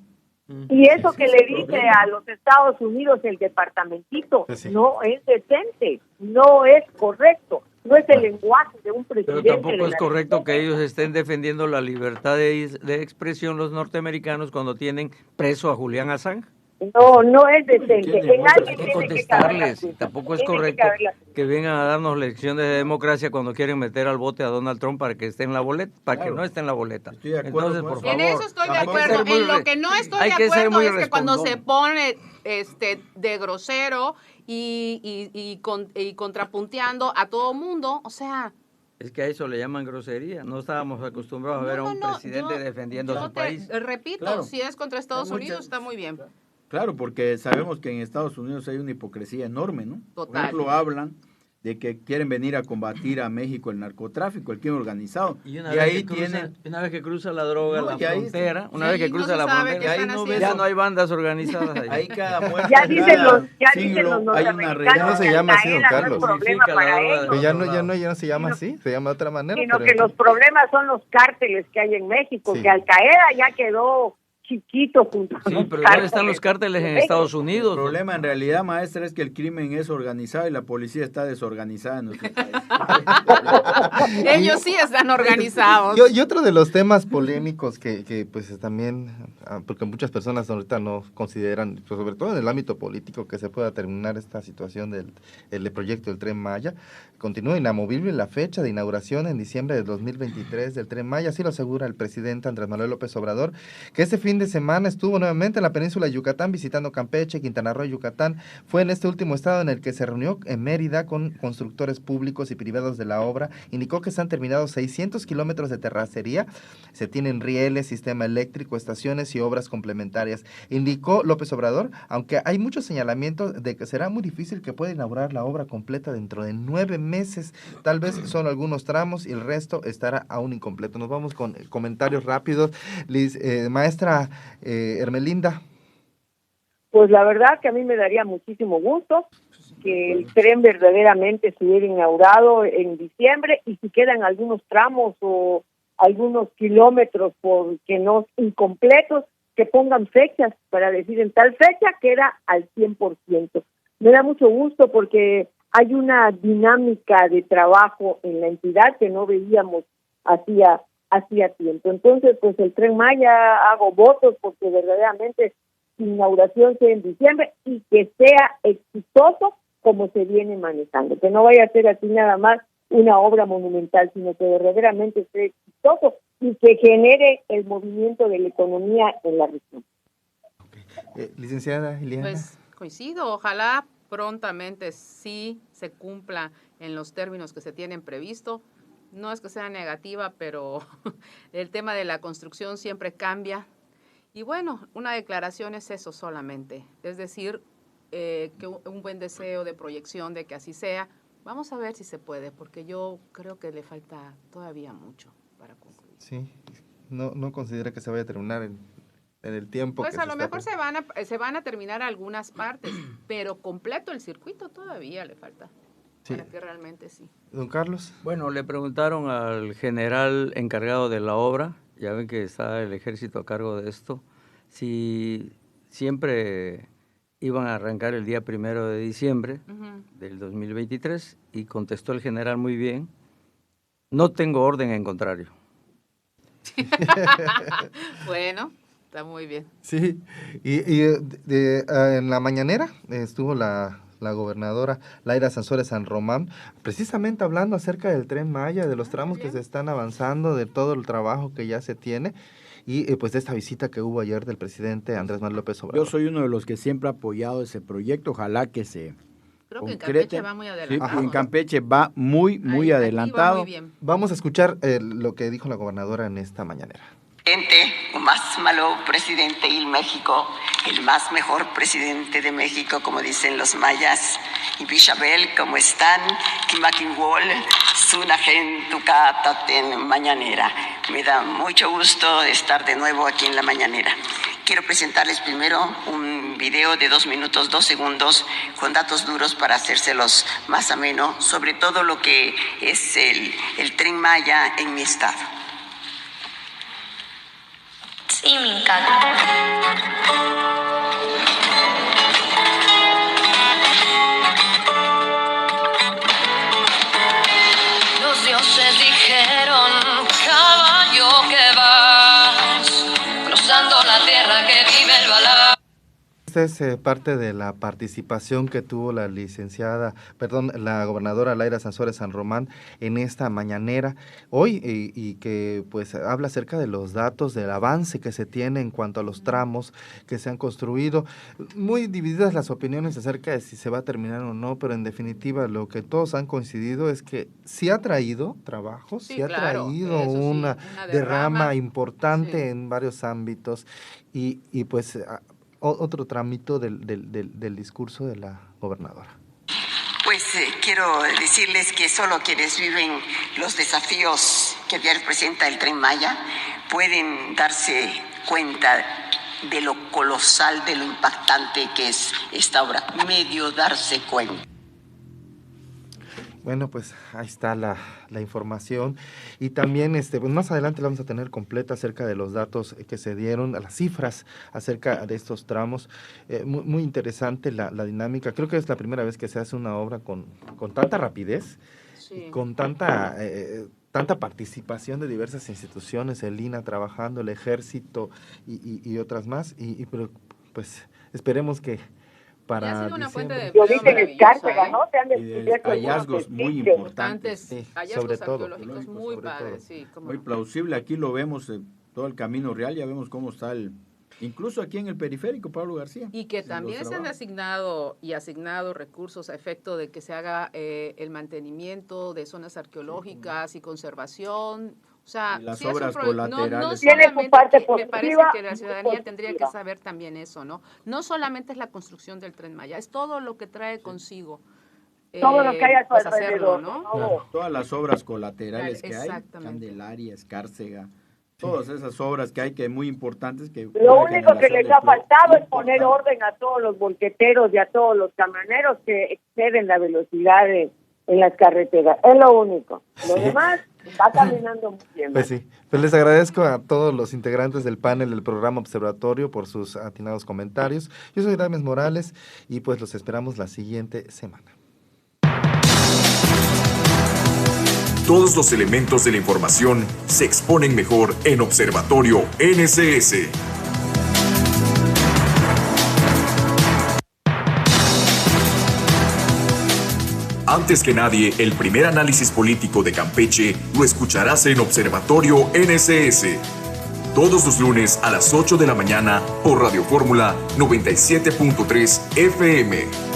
D: Y eso que
F: Ese
D: le
F: es el
D: dice
F: problema.
D: a los Estados Unidos el departamentito
B: Pues sí.
D: no es decente, no es correcto, no es el lenguaje de un
E: Pero
D: presidente.
E: tampoco
D: de
E: es
D: la
E: correcto que
D: República.
E: ellos estén defendiendo la libertad de expresión los norteamericanos cuando tienen preso a Julián Assange.
D: No es decente.
F: Tiene
D: En
F: muchas-
D: alguien
E: Hay que
D: tiene que caber la
E: contestarles.
D: culpa.
E: Tampoco es
D: Tiene que
E: correcto
D: caber la culpa.
E: que vengan a darnos lecciones de democracia cuando quieren meter al bote a Donald Trump para que esté en la boleta, para que
F: Claro.
E: no esté en la boleta.
F: Estoy de acuerdo
E: Entonces,
F: con
E: por
F: eso.
E: favor.
C: En eso estoy de
F: hay que
C: acuerdo.
E: ser muy
C: En lo que no estoy
E: hay
C: de
E: que ser
C: acuerdo
E: muy
C: es que cuando se
E: respondón.
C: pone de grosero y contrapunteando a todo mundo, o sea,
E: Es que a eso le llaman grosería. No estábamos acostumbrados a ver a un presidente defendiendo a
C: yo
E: su país.
C: repito,
F: Claro.
C: si es contra Estados
F: Hay muchas-
C: Unidos está muy bien.
F: Claro, porque sabemos que en Estados Unidos hay una hipocresía enorme, ¿no? Por
C: Total.
F: ejemplo, hablan de que quieren venir a combatir a México el narcotráfico, el crimen organizado.
E: Y
F: Y,
E: una vez
F: ahí
E: que cruza,
F: tienen...
E: una vez que cruza la droga,
F: No,
E: la
F: y ahí-
E: frontera, una
C: y
E: vez que
C: ahí no
E: cruza
C: se
E: la
C: sabe
E: frontera,
C: qué están
F: ahí no
C: haciendo.
E: ya no hay bandas organizadas ahí.
F: Ahí cada muerte,
D: Ya dicen
F: cada
D: los
F: siglo hay una
D: norteamericanos
B: Ya no se
D: que
B: llama así, don
D: Al-Qaeda no es
B: Carlos.
D: problema
E: Significa la
D: para
E: droga de-
D: ellos,
B: pero ya no,
E: otro lado.
B: ya no se llama así, se llama de otra manera.
D: sino
B: pero
D: que los problemas son los cárteles que hay en México,
B: Sí.
D: que Al-Qaeda ya quedó chiquito junto a
E: Sí,
D: los
E: pero ¿dónde están los cárteles en
D: de
E: Estados
D: México.
F: El
E: Unidos?
F: problema en realidad, maestra, es que el crimen es organizado y la policía está desorganizada en nuestro país.
C: Ellos sí están organizados.
B: Y otro de los temas polémicos que pues también, porque muchas personas ahorita no consideran, pues, sobre todo en el ámbito político, que se pueda terminar esta situación del proyecto del Tren Maya. Continúa inamovible la fecha de inauguración en diciembre de 2023 del Tren Maya, así lo asegura el presidente Andrés Manuel López Obrador, que este fin fin de semana estuvo nuevamente en la península de Yucatán visitando Campeche, Quintana Roo y Yucatán. Fue en este último estado en el que se reunió en Mérida con constructores públicos y privados de la obra. Indicó que se han terminado 600 kilómetros de terracería, se tienen rieles, sistema eléctrico, estaciones y obras complementarias. Indicó López Obrador, aunque hay muchos señalamientos de que será muy difícil que pueda inaugurar la obra completa dentro de 9 meses, tal vez solo algunos tramos y el resto estará aún incompleto. Nos vamos con comentarios rápidos. Maestra Hermelinda.
D: Pues la verdad que a mí me daría muchísimo gusto que el tren verdaderamente se hubiera inaugurado en diciembre, y si quedan algunos tramos o algunos kilómetros porque no incompletos, que pongan fechas para decir en tal fecha queda al 100%. Me da mucho gusto porque hay una dinámica de trabajo en la entidad que no veíamos hacía tiempo. Entonces, pues el Tren Maya, hago votos porque verdaderamente su inauguración sea en diciembre y que sea exitoso como se viene manejando, que no vaya a ser así nada más una obra monumental, sino que verdaderamente sea exitoso y que genere el movimiento de la economía en la región.
B: Licenciada Ileana.
C: Pues coincido, ojalá prontamente sí se cumpla en los términos que se tienen previsto. No es que sea negativa, pero el tema de la construcción siempre cambia. Y bueno, una declaración es eso solamente, es decir, que un buen deseo de proyección de que así sea. Vamos a ver si se puede, porque yo creo que le falta todavía mucho para concluir.
B: Sí, no considera que se vaya a terminar en el tiempo.
C: Pues
B: que
C: a lo mejor se van a terminar algunas partes, pero completo el circuito todavía le falta. Sí. Para que realmente sí.
B: Don Carlos.
E: Bueno, le preguntaron al general encargado de la obra, ya ven que está el ejército a cargo de esto, si siempre iban a arrancar el día 1 de diciembre del 2023, y contestó el general muy bien: no tengo orden en contrario.
C: Bueno, está muy bien.
B: Sí, en la mañanera estuvo la gobernadora Laira Sansores San Román, precisamente hablando acerca del Tren Maya, de los tramos que se están avanzando, de todo el trabajo que ya se tiene, y pues de esta visita que hubo ayer del presidente Andrés Manuel López Obrador.
F: Yo soy uno de los que siempre ha apoyado ese proyecto, ojalá que se
C: Creo que
F: concrete.
C: en Campeche va muy adelantado.
F: Sí, en Campeche va muy adelantado.
C: Va muy bien.
B: Vamos a escuchar lo que dijo la gobernadora en esta mañanera.
H: O más malo presidente y México, el más mejor presidente de México, como dicen los mayas. Y Bichabel, ¿cómo están? Kimakinwol, Sunagen, Tucataten, Mañanera. Me da mucho gusto estar de nuevo aquí en la Mañanera. Quiero presentarles primero un video de 2 minutos, 2 segundos, con datos duros para hacérselos más ameno, sobre todo lo que es el Tren Maya en mi estado.
I: Sí, me encanta. Los dioses dijeron, caballo que vas, cruzando la tierra que vive el balán.
B: Esta es parte de la participación que tuvo la gobernadora Laira Sansores San Román en esta mañanera hoy, y que pues habla acerca de los datos, del avance que se tiene en cuanto a los tramos que se han construido. Muy divididas las opiniones acerca de si se va a terminar o no, pero en definitiva lo que todos han coincidido es que sí ha traído trabajo, sí ha traído una derrama importante en varios ámbitos, y pues otro trámite del discurso de la gobernadora.
H: Pues quiero decirles que solo quienes viven los desafíos que presenta el Tren Maya pueden darse cuenta de lo colosal, de lo impactante que es esta obra, medio darse cuenta.
B: Bueno, pues ahí está la información, y también pues más adelante la vamos a tener completa acerca de los datos que se dieron, las cifras acerca de estos tramos. Muy interesante la dinámica. Creo que es la primera vez que se hace una obra con tanta rapidez, sí, con tanta participación de diversas instituciones, el INAH trabajando, el Ejército y otras más, pero pues esperemos que para
C: ha sido una fuente de
F: hallazgos muy importantes,
C: hallazgos arqueológicos muy padres, sí,
F: muy plausible. Aquí lo vemos, todo el Camino Real, ya vemos cómo está Incluso aquí en el periférico, Pablo García.
C: Y que también se han asignado recursos a efecto de que se haga el mantenimiento de zonas arqueológicas y conservación. O sea,
F: y las obras colaterales.
C: No
D: solamente parte
C: me parece que la ciudadanía tendría que saber también eso, ¿no? No solamente es la construcción del Tren Maya, es todo lo que trae consigo.
D: Todo lo que hay a su alrededor,
C: hacerlo, ¿no?
F: Claro, todas las obras colaterales que hay,
C: Exactamente.
F: Candelaria, Escárcega, todas esas obras que hay que muy importantes. Que
D: lo único que les ha faltado es poner orden a todos los volqueteros y a todos los camioneros que exceden la velocidad en las carreteras. Es lo único. Lo demás va caminando muy bien.
B: Pues sí, pues les agradezco a todos los integrantes del panel del programa Observatorio por sus atinados comentarios. Yo soy Dames Morales y pues los esperamos la siguiente semana.
A: Todos los elementos de la información se exponen mejor en Observatorio NSS. Antes que nadie, el primer análisis político de Campeche lo escucharás en Observatorio NSS. Todos los lunes a las 8 de la mañana por Radio Fórmula 97.3 FM.